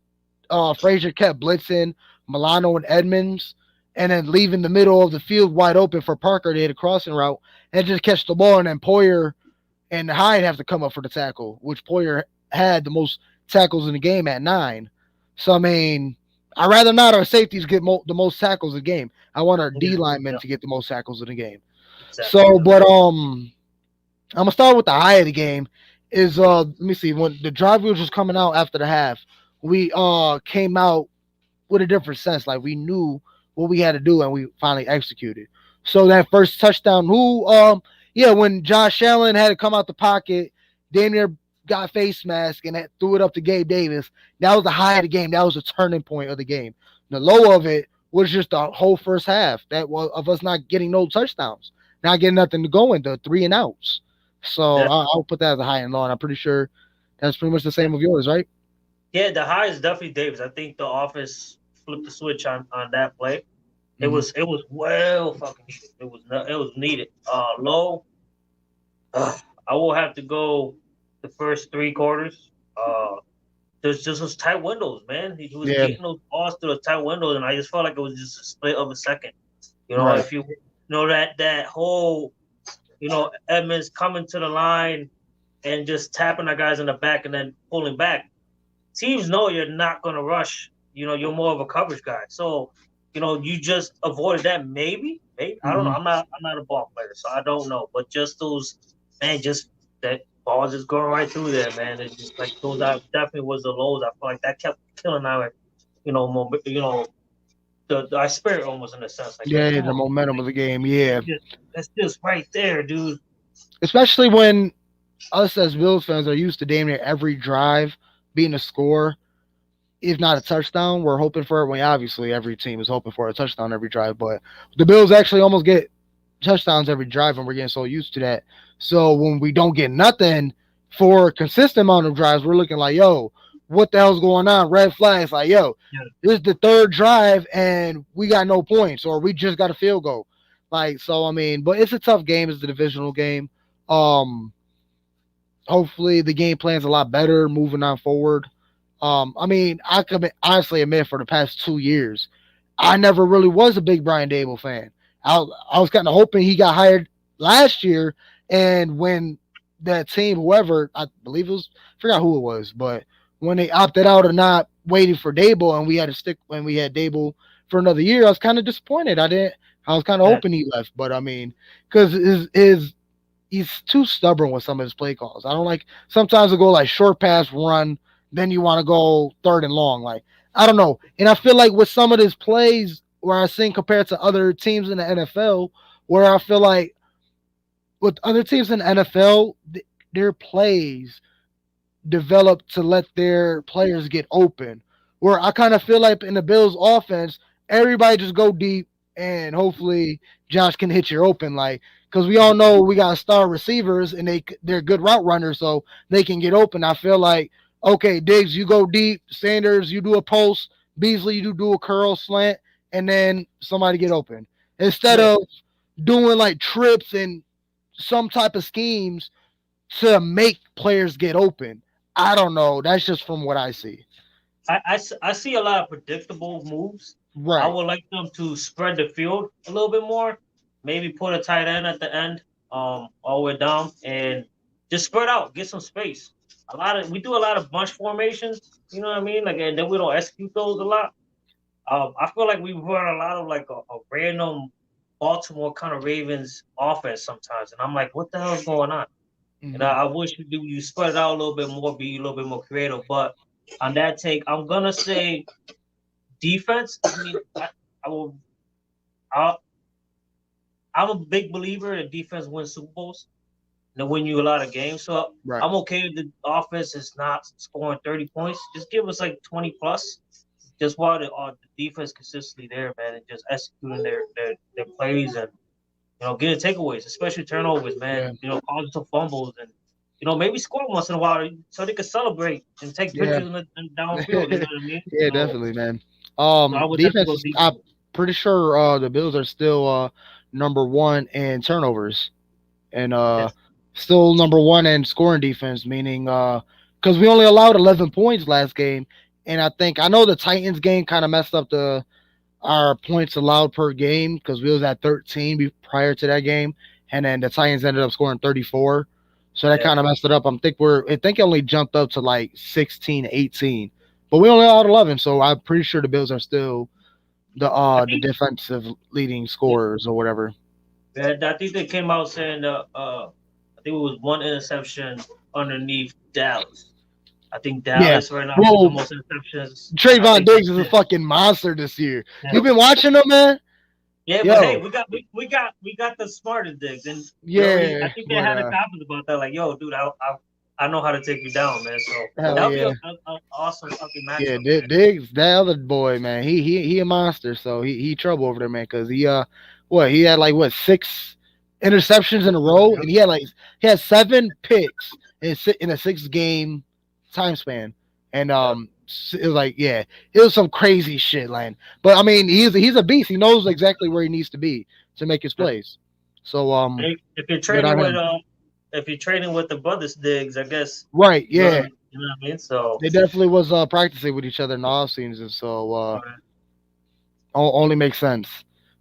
Frazier kept blitzing Milano and Edmonds and then leaving the middle of the field wide open for Parker to hit a crossing route and just catch the ball, and then Poyer and Hyde have to come up for the tackle, which Poyer had the most tackles in the game at 9. So, I mean, I'd rather not our safeties get the most tackles in the game. I want our D linemen to get the most tackles in the game. Exactly. So, but I'm gonna start with the high of the game. Is let me see, when the drive wheels was coming out after the half, we came out with a different sense. Like, we knew what we had to do and we finally executed. So that first touchdown, when Josh Allen had to come out the pocket, damn near got face mask and threw it up to Gabe Davis. That was the high of the game. That was the turning point of the game. The low of it was just the whole first half that was of us not getting no touchdowns, not getting nothing to go into 3 and outs. So Yeah. I'll put that as a high and low, and I'm pretty sure that's pretty much the same of yours, right? Yeah, the high is definitely Davis. I think the offense flipped the switch on that play. It was well fucking needed. It was needed. Low. I will have to go the first 3 quarters. There's just those tight windows, man. He was getting those balls through the tight windows, and I just felt like it was just a split of a second. Right. If you that whole Edmonds coming to the line and just tapping the guys in the back and then pulling back. Teams know you're not going to rush. You're more of a coverage guy. So, you just avoided that. Maybe. I don't know. I'm not a ball player, so I don't know. But just those, man, just that ball just going right through there, man. It's just like those. Definitely was the lows. I feel like that kept killing our, our spirit almost in a sense. Like, Yeah, the momentum of the game. Yeah, that's just right there, dude. Especially when us as Bills fans are used to damn near every drive being a score, if not a touchdown. We're hoping for it. When obviously every team is hoping for a touchdown every drive, but the Bills actually almost get touchdowns every drive, and we're getting so used to that. So when we don't get nothing for a consistent amount of drives, we're looking like, yo, what the hell's going on? Red flags. Like, yo, this is the 3rd drive, and we got no points, or we just got a field goal. Like, so I mean, but it's a tough game. It's a divisional game. Hopefully the game plan's a lot better moving on forward. I mean, I can honestly admit for the past 2 years, I never really was a big Brian Dable fan. I was kind of hoping he got hired last year, and when that team, whoever, I believe I forgot who it was, but when they opted out of not waiting for Dable and we had to stick when we had Dable for another year, I was kind of disappointed. I was kind of hoping he left, but I mean, because he's too stubborn with some of his play calls. I don't like, sometimes it go like short pass run, then you want to go 3rd and long. Like, I don't know. And I feel like with some of his plays where I seen compared to other teams in the NFL, where I feel like with other teams in the NFL, their plays develop to let their players get open. Where I kind of feel like in the Bills offense, everybody just go deep and hopefully Josh can hit you open. Like, because we all know we got star receivers and they're good route runners, so they can get open. I feel like, okay, Diggs, you go deep. Sanders, you do a post. Beasley, you do a curl slant, and then somebody get open. Instead of doing like trips and some type of schemes to make players get open. I don't know. That's just from what I see. I see a lot of predictable moves. I Right. would like them to spread the field a little bit more. Maybe put a tight end at the end, all the way down, and just spread out, get some space. We do a lot of bunch formations. You know what I mean? Like, and then we don't execute those a lot. I feel like we run a lot of like a random Baltimore kind of Ravens offense sometimes, and I'm like, what the hell is going on? And Mhm. I wish you spread it out a little bit more, be a little bit more creative. But on that take, I'm gonna say defense. I mean, I will. I, I'm a big believer that defense wins Super Bowls and they win you a lot of games. So Right. I'm okay if the offense is not scoring 30 points. Just give us like 20 plus. Just while the defense consistently there, man, and just executing their plays and getting takeaways, especially turnovers, Yeah. man. Causing some fumbles and maybe score once in a while so they can celebrate and take Yeah. pictures in downfield. You know what I mean? Yeah, So, definitely, man. so I would definitely Defense go is, I'm defense. pretty sure the Bills are still number one in turnovers and Yes. still number one in scoring defense, meaning because we only allowed 11 points last game, and I know the Titans game kind of messed up our points allowed per game because we was at 13 prior to that game, and then the Titans ended up scoring 34. So that Yeah. kind of messed it up. I think it only jumped up to like 16, 18. But we only allowed 11, so I'm pretty sure the Bills are still I the think defensive leading scorers or whatever. I think they came out saying I think it was one interception underneath Dallas. I think Yeah. Dallas right now has the Well, most interceptions. I Trayvon think Diggs that's is a it. fucking monster this year. Yeah. You been watching him, man? Yeah, but hey, Yo, we got the smarter digs, and I yeah, think they but had a conference about that. Like, yo, dude, I know how to take you down, man. So hell that'll be yeah. a awesome fucking Yeah, matchup, man. Diggs, that other boy, man, he a monster. So he trouble over there, man. Cause he had like what 6 interceptions in a row, and he had 7 picks in a 6 game time span, and Yeah. it was like it was some crazy shit, man. But I mean, he's a beast. He knows exactly where he needs to be to make his Yeah. plays. So If you're good trading on with him. the brothers Diggs, I guess Right? Yeah, you know what I mean. So they definitely was practicing with each other in the off season. So only makes sense.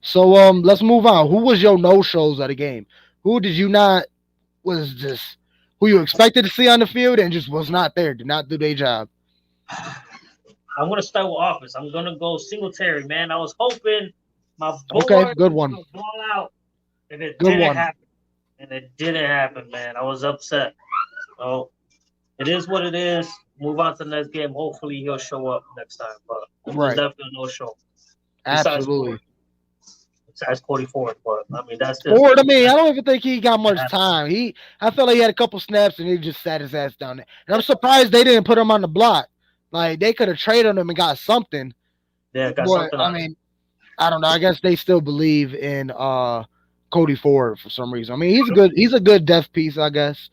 So let's move on. Who was your no shows at the game? Who did you not was just who you expected to see on the field and just was not there, did not do their job? I'm gonna start with offense. I'm gonna go Singletary, man. I was hoping my Okay, boy good was one. gonna ball out, and it Good didn't one. happen. And it didn't happen, man. I was upset. So it is what it is. Move on to the next game. Hopefully he'll show up next time. But it was Right. definitely no show. Besides Absolutely. Cody Ford. But I mean that's just Ford, I mean, I don't even think he got much that. time. I felt like he had a couple snaps and he just sat his ass down there. And I'm surprised they didn't put him on the block. Like they could have traded him and got something. Yeah, got But something I on. mean, I don't know. I guess they still believe in Cody Ford for some reason. I mean, he's a good depth piece, I guess.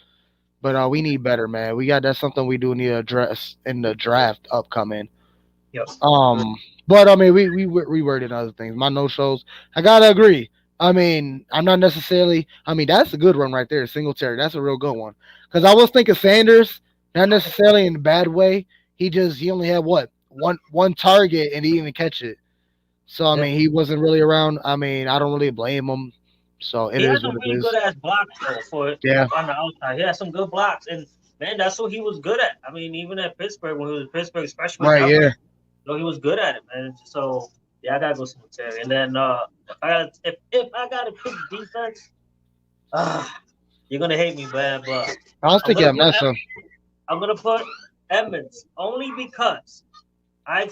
But we need better, man. That's something we do need to address in the draft upcoming. Yep. But I mean, we reworded other things. My no shows. I gotta agree. I mean, I'm not necessarily. I mean, that's a good one right there, Singletary. That's a real good one. Because I was thinking Sanders, not necessarily in a bad way. He only had what one target and he didn't even catch it. So I Yeah. mean, he wasn't really around. I mean, I don't really blame him. So it He has is some what it really good is. ass blocks though for Yeah. on the outside. He has some good blocks, and man, that's what he was good at. I mean, even at Pittsburgh when he was Pittsburgh's freshman Right. ever, Yeah. he was good at it, man. So yeah, I gotta go Singletary. And then if I gotta pick defense, you're gonna hate me, man, but I was I'm thinking gonna of put Mesa. I'm gonna put Edmonds only because I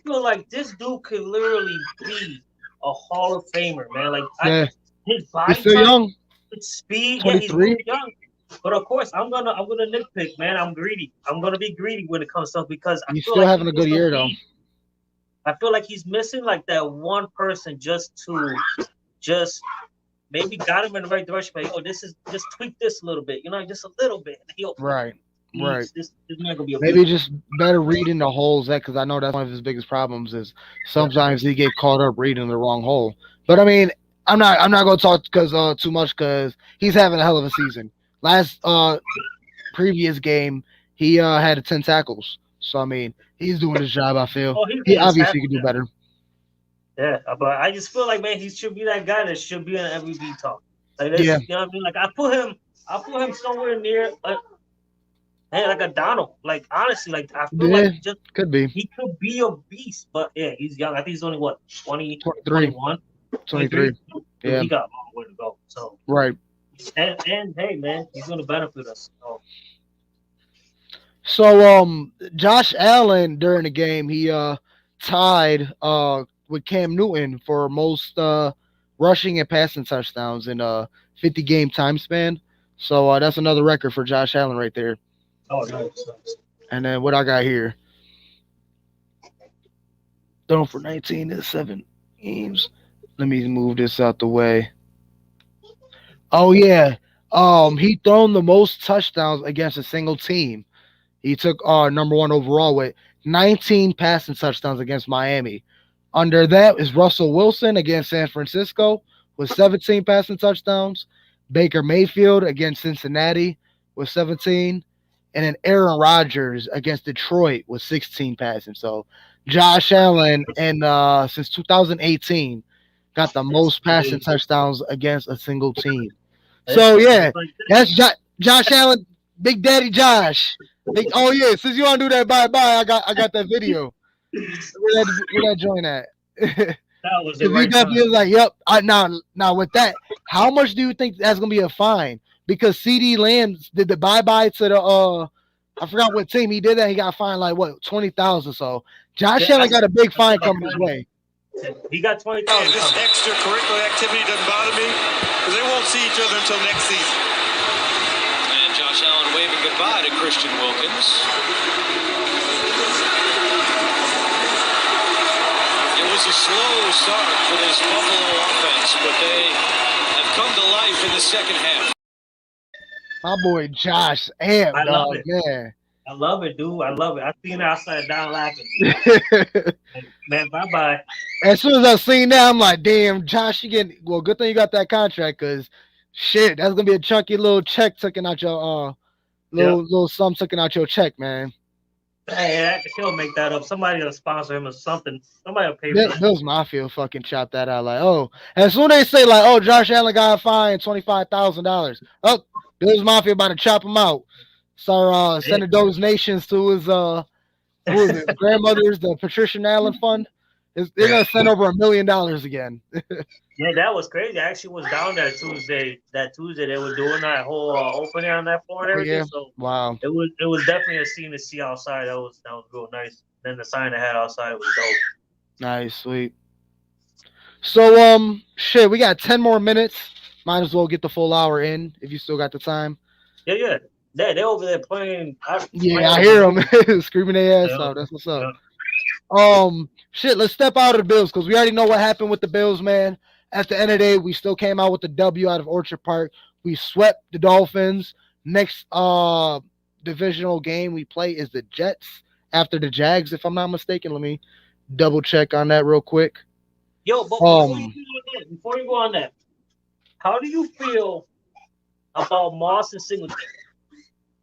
feel like this dude could literally be a Hall of Famer, man. Like Yeah. his He's body still type, young. his speed, yeah, he's 23. really young. But of course, I'm gonna nitpick, man. I'm greedy. I'm gonna be greedy when it comes to because I He's feel still like he's having a good missing a year though. piece. I feel like he's missing like that one person just maybe got him in the right direction. Like, oh, this is just tweak this a little bit, just a little bit. And he'll Right. Right. This man gonna be a Maybe beast. just better reading the holes that because I know that's one of his biggest problems is sometimes he get caught up reading the wrong hole. But I mean, I'm not gonna talk because too much because he's having a hell of a season. Last previous game he had 10 tackles, So I mean, he's doing his job. I feel Oh, he's he getting his obviously hat. can do better. Yeah, but I just feel like, man, he should be that guy that should be in an MVP talk. Like this, Yeah. you know what I mean? Like I put him somewhere near, like a Donald. Like honestly, like I feel Yeah, like just could be he could be a beast. But yeah, he's young. I think he's only what 20, 23. 21, 23. 23. Dude, Yeah, he got a long way to go. So right. and hey, man, he's gonna benefit us. So Josh Allen during the game he tied with Cam Newton for most rushing and passing touchdowns in a 50 game time span. So that's another record for Josh Allen right there. Oh, nice. And then what I got here, thrown for 19 in 7 games. Let me move this out the way. Oh yeah, he thrown the most touchdowns against a single team. He took number one overall with 19 passing touchdowns against Miami. Under that is Russell Wilson against San Francisco with 17 passing touchdowns. Baker Mayfield against Cincinnati with 17. And then Aaron Rodgers against Detroit with 16 passing. So Josh Allen and since 2018 got the most passing touchdowns against a single team. So yeah, that's Josh Allen, Big Daddy Josh. Oh yeah, since you want to do that, bye. I got that video. Where that joint at? That was it. Right, definitely was like, yep. Now with that, how much do you think that's gonna be a fine? Because CD Lamb did the bye to the I forgot what team he did that. He got fined like what 20,000. So Josh Allen got a big fine coming his way. He got 20,000. This extracurricular activity doesn't bother me because they won't see each other until next season. And Josh Allen waving goodbye to Christian Wilkins. It was a slow start for this Buffalo offense, but they have come to life in the second half. My boy Josh Amp, I love it. Man. I love it, dude. I love it. I seen it outside down laughing. Man, bye-bye. As soon as I seen that, I'm like, damn, Josh, you getting well, good thing you got that contract, because shit, that's gonna be a chunky little check taking out your little sum taking out your check, man. Hey, he'll make that up. Somebody will sponsor him or something. Somebody will pay for that. Bills Mafia fucking chop that out like, oh. As soon as they say like, oh, Josh Allen got fined $25,000. Oh, Bills Mafia about to chop him out. Start sending donations to his grandmother's, the Patricia Allen Fund. They're gonna send over $1 million again. Yeah, that was crazy. I actually was down there Tuesday. That Tuesday they were doing that whole opening on that floor and everything. Yeah. So wow, it was definitely a scene to see outside. That was real nice. Then the sign they had outside was dope. Nice, sweet. So shit, we got 10 more minutes. Might as well get the full hour in if you still got the time. Yeah. They over there playing. I hear them screaming their ass out. That's what's up. Yeah. Shit, let's step out of the Bills because we already know what happened with the Bills, man. At the end of the day, we still came out with the W out of Orchard Park. We swept the Dolphins. Next divisional game we play is the Jets after the Jags, if I'm not mistaken. Let me double check on that real quick. Yo, but before you go on that, how do you feel about Moss and Singletary?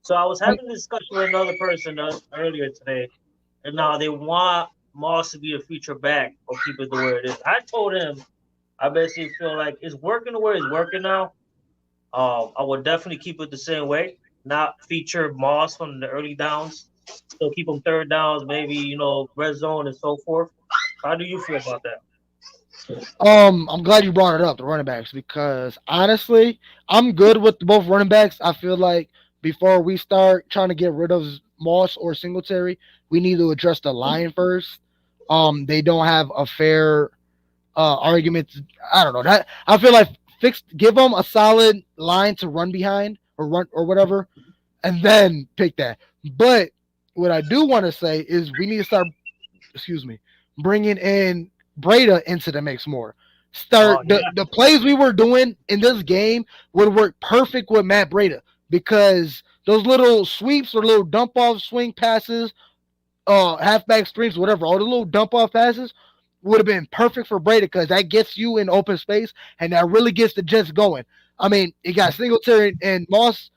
So I was having a discussion with another person earlier today, and now they want Moss to be a feature back or keep it the way it is. I told him I basically feel like it's working the way it's working now. I would definitely keep it the same way, not feature Moss from the early downs. Still keep him third downs, maybe, red zone and so forth. How do you feel about that? I'm glad you brought it up, the running backs, because honestly, I'm good with both running backs. I feel like before we start trying to get rid of Moss or Singletary, we need to address the line first. They don't have a fair argument. I don't know that. I feel like give them a solid line to run behind or run or whatever, and then pick that. But what I do want to say is we need to start, bringing in Breda into the mix more. The plays we were doing in this game would work perfect with Matt Breda, because those little sweeps or little dump off swing passes, halfback screens, whatever, all the little dump off passes would have been perfect for Breda, because that gets you in open space and that really gets the Jets going. I mean, you got Singletary and Moss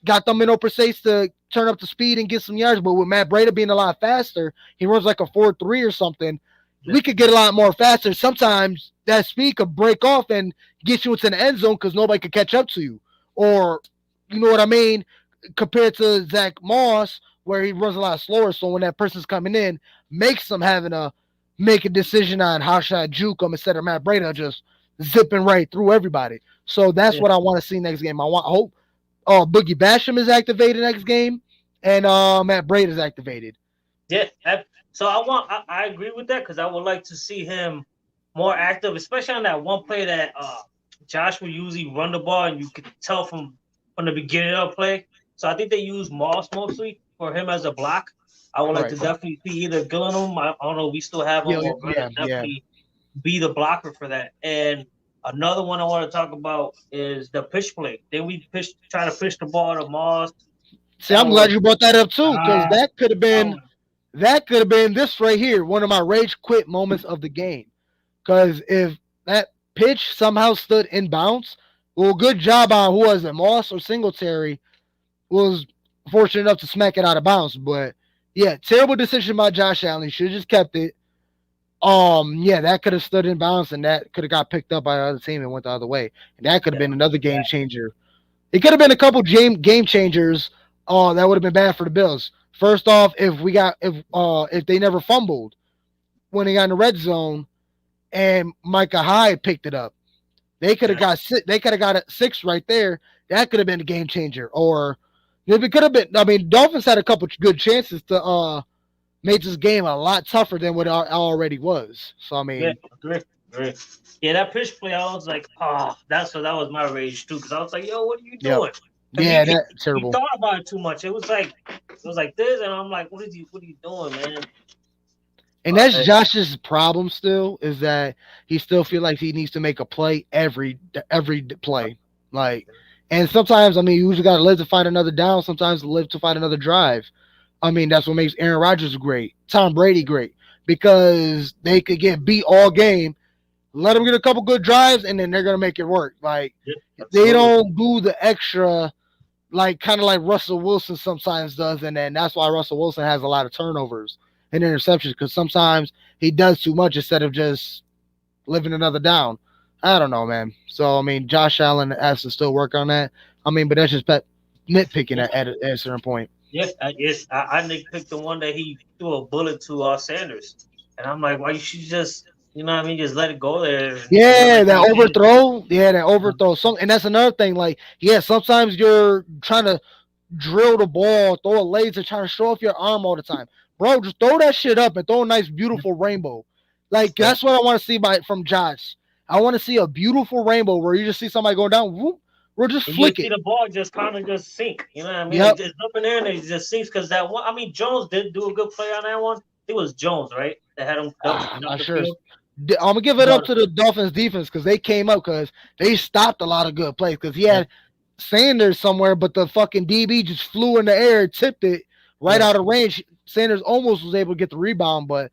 got them in open space to turn up the speed and get some yards. But with Matt Breida being a lot faster, he runs like a 4.3 or something. We could get a lot more faster. Sometimes that speed could break off and get you into the end zone because nobody could catch up to you. Or, you know what I mean? Compared to Zach Moss, where he runs a lot slower. So when that person's coming in, makes them having to make a decision on how should I juke them instead of Matt Breida just zipping right through everybody. So that's what I want to see next game. I hope Boogie Basham is activated next game, and Matt Breida is activated. Yeah, so I agree with that because I would like to see him more active, especially on that one play that Josh would usually run the ball, and you could tell from the beginning of the play. So I think they use Moss mostly for him as a block. I would like to definitely see either Gillingham. I don't know. We still have him. Definitely be the blocker for that. And another one I want to talk about is the pitch play. Then we try to pitch the ball to Moss. See, I'm glad you brought that up too, because that could have been this right here, one of my rage quit moments of the game. Because if that pitch somehow stood in bounds, well, good job on who was it, Moss or Singletary, was fortunate enough to smack it out of bounds. But yeah, terrible decision by Josh Allen. He should have just kept it. That could have stood in bounds, and that could have got picked up by the other team and went the other way. And that could have been another game changer. It could have been a couple game changers. That would have been bad for the Bills. First off, if they never fumbled when they got in the red zone, and Micah Hyde picked it up, they could have got a 6 right there. That could have been a game changer. Or it could have been. I mean, Dolphins had a couple good chances to make this game a lot tougher than what it already was. So I mean, great. Yeah, that pitch play, I was like, that was my rage too, because I was like, yo, what are you doing? Yeah, that's terrible. He thought about it too much. It was like this, and I'm like, what are you doing, man? And that's Josh's problem still, is that he still feels like he needs to make a play every play. Like, and sometimes, I mean, you usually got to live to find another down. Sometimes live to find another drive. I mean, that's what makes Aaron Rodgers great, Tom Brady great, because they could get beat all game, let them get a couple good drives, and then they're going to make it work. Like, they don't do the extra, like, kind of like Russell Wilson sometimes does, and then that's why Russell Wilson has a lot of turnovers and interceptions, because sometimes he does too much instead of just living another down. I don't know, man. So, I mean, Josh Allen has to still work on that. I mean, but that's just nitpicking at a certain point. Yes, I nitpicked the one that he threw a bullet to Sanders. And I'm like, why you should just, you know what I mean, just let it go there. Yeah, that overthrow. Yeah, that overthrow. And that's another thing. Like, yeah, sometimes you're trying to drill the ball, throw a laser, trying to show off your arm all the time. Bro, just throw that shit up and throw a nice, beautiful rainbow. Like, that's what I want to see from Josh. I want to see a beautiful rainbow where you just see somebody going down, whoop, or just flick it. See the ball just kind of just sink. You know what I mean? Yep. It's up in there and it just sinks, because that one, I mean, Jones did do a good play on that one. It was Jones, right? That had him. I'm not sure. I'm going to give it up to the Dolphins defense, because they came up, because they stopped a lot of good plays, because he had Sanders somewhere, but the fucking DB just flew in the air, tipped it right out of range. Sanders almost was able to get the rebound, but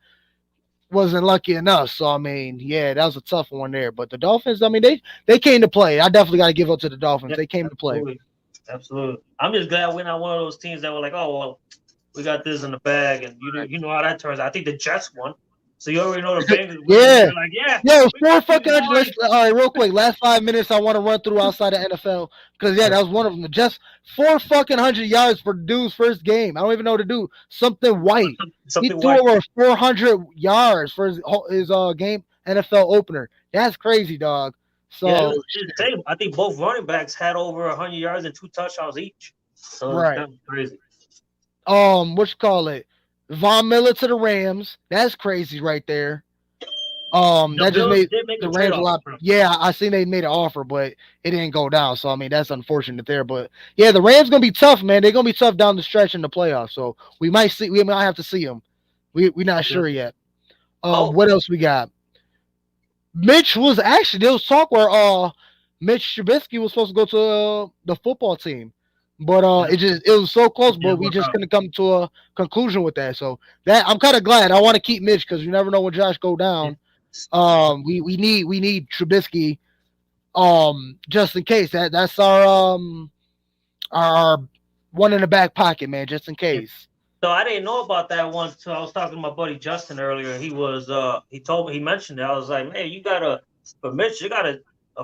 wasn't lucky enough. So, I mean, yeah, that was a tough one there. But the Dolphins, I mean, they came to play. I definitely got to give up to the Dolphins. They came to play. Absolutely. I'm just glad we're not one of those teams that were like, oh, well, we got this in the bag, and you know how that turns out. I think the Jets won. So you already know the Bengals. Yeah. Like, Yo, 4 fucking hundred. All right, real quick. Last 5 minutes I want to run through outside of NFL, because that was one of them. Just 4 fucking 100 yards for dude's first game. I don't even know what to do. Something white. He threw over 400 yards for his game NFL opener. That's crazy, dog. So it's insane. I think both running backs had over 100 yards and 2 touchdowns each. So that's crazy. What you call it? Von Miller to the Rams. That's crazy right there. That just made the Rams a lot. Yeah, I seen they made an offer, but it didn't go down. So I mean, that's unfortunate there. But yeah, the Rams gonna be tough, man. They're gonna be tough down the stretch in the playoffs. So we might have to see them. We're not sure yet. What else we got? Mitch was actually, there was talk where Mitch Trubisky was supposed to go to the football team. But it was so close, but we just couldn't come to a conclusion with that. So that I'm kind of glad. I want to keep Mitch, because you never know when Josh go down. We need Trubisky, just in case. That's our one in the back pocket, man, just in case. So I didn't know about that one until I was talking to my buddy Justin earlier. He mentioned it. I was like, man, you got a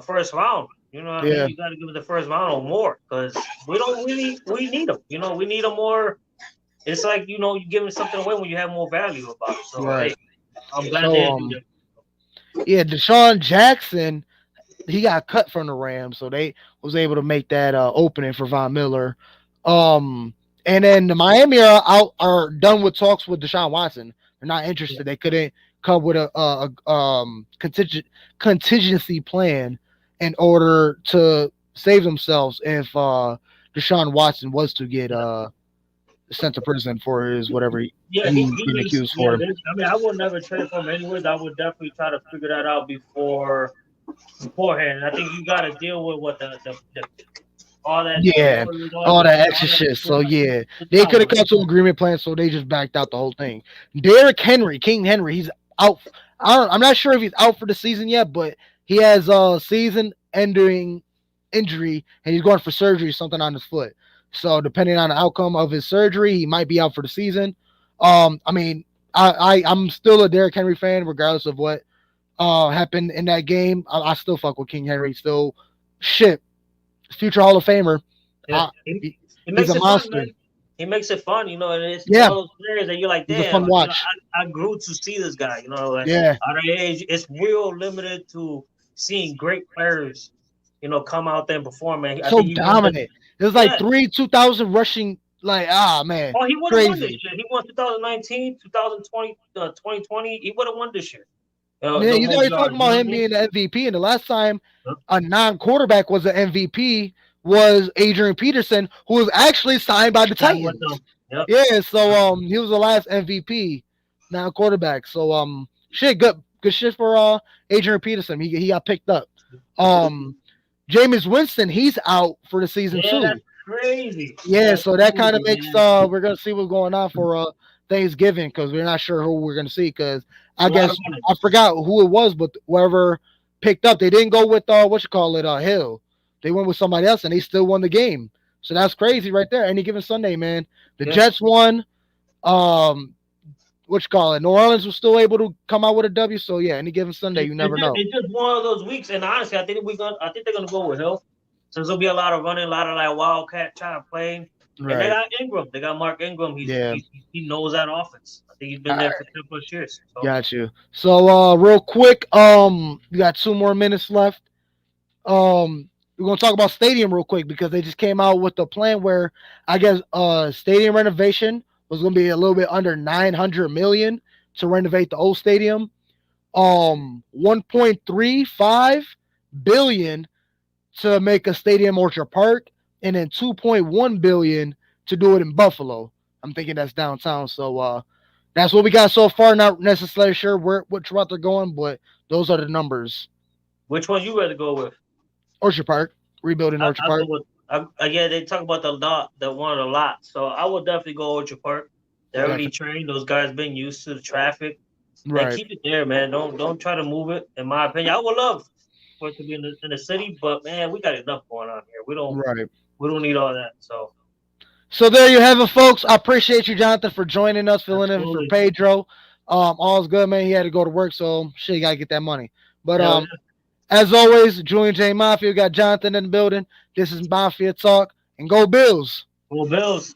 first round. You know what I Yeah. mean? You got to give it the first round or more because we need them. You know, we need them more. It's like, you know, you give them something away when you have more value about it. So, Right. hey, I'm glad they do that. Yeah, Deshaun Jackson, he got cut from the Rams, so they was able to make that opening for Von Miller. And then the Miami are done with talks with Deshaun Watson. They're not interested. They couldn't come with a contingency plan in order to save themselves if Deshaun Watson was to get sent to prison for his whatever he's been accused for. I mean, I would never trade for him anyways. I would definitely try to figure that out beforehand. I think you got to deal with what the all that all that extra shit. So yeah, they could have come to an agreement plan, so they just backed out the whole thing. Derrick Henry, King Henry, he's out. I'm not sure if he's out for the season yet, but he has a season-ending injury, and he's going for surgery, something on his foot. So depending on the outcome of his surgery, he might be out for the season. I mean, I'm still a Derrick Henry fan, regardless of what happened in that game. I still fuck with King Henry. Still, shit. Future Hall of Famer. Yeah. He's a monster. Fun, he makes it fun, you know, and it's one of those players that you're like, damn, he's a fun watch. You know, I grew to see this guy, you know, like, yeah. At our age, it's real limited to seeing great players, you know, come out there and perform. Man, so dominant. It was like 2,000 rushing. Like, man. Oh, he would have won this year. He won 2019, 2020, 2020. He would have won this year. You're talking about him being the MVP, and the last time a non-quarterback was an MVP was Adrian Peterson, who was actually signed by the Titans. Yep. Yeah, so he was the last MVP, non-quarterback. So shit, good shit for Adrian Peterson. He got picked up. Jameis Winston, he's out for the season too. That's crazy. Yeah, so that kind of makes we're gonna see what's going on for Thanksgiving because we're not sure who we're gonna see because I guess I forgot who it was, but whoever picked up, they didn't go with Hill. They went with somebody else and they still won the game. So that's crazy right there. Any given Sunday, man. The Jets won. New Orleans was still able to come out with a W. So yeah, any given Sunday, you never know. It's just one of those weeks, and honestly, I think they're gonna go with Hill. So there's gonna be a lot of running, a lot of like wildcat trying to play. Right. And they got Ingram. They got Mark Ingram. He knows that offense. I think he's been there for 10+ years. So. Got you. So real quick, we got 2 more minutes left. We're gonna talk about stadium real quick because they just came out with a plan where I guess stadium renovation was gonna be a little bit under $900 million to renovate the old stadium. 1.35 billion to make a stadium Orchard Park, and then 2.1 billion to do it in Buffalo. I'm thinking that's downtown. So that's what we got so far. Not necessarily sure which route they're going, but those are the numbers. Which one you rather go with? Orchard Park, rebuilding Orchard Park. Yeah, they talk about the one a lot. So I would definitely go Orchard Park. They're already trained. Those guys been used to the traffic. Right. And keep it there, man. Don't try to move it. In my opinion, I would love for it to be in the city, but man, we got enough going on here. We don't need all that. So there you have it, folks. I appreciate you, Jonathan, for joining us, filling in for Pedro. All's good, man. He had to go to work, so shit, you gotta get that money. But as always, Julian J. Mafia, got Jonathan in the building. This is Mafia Talk, and go Bills. Go Bills.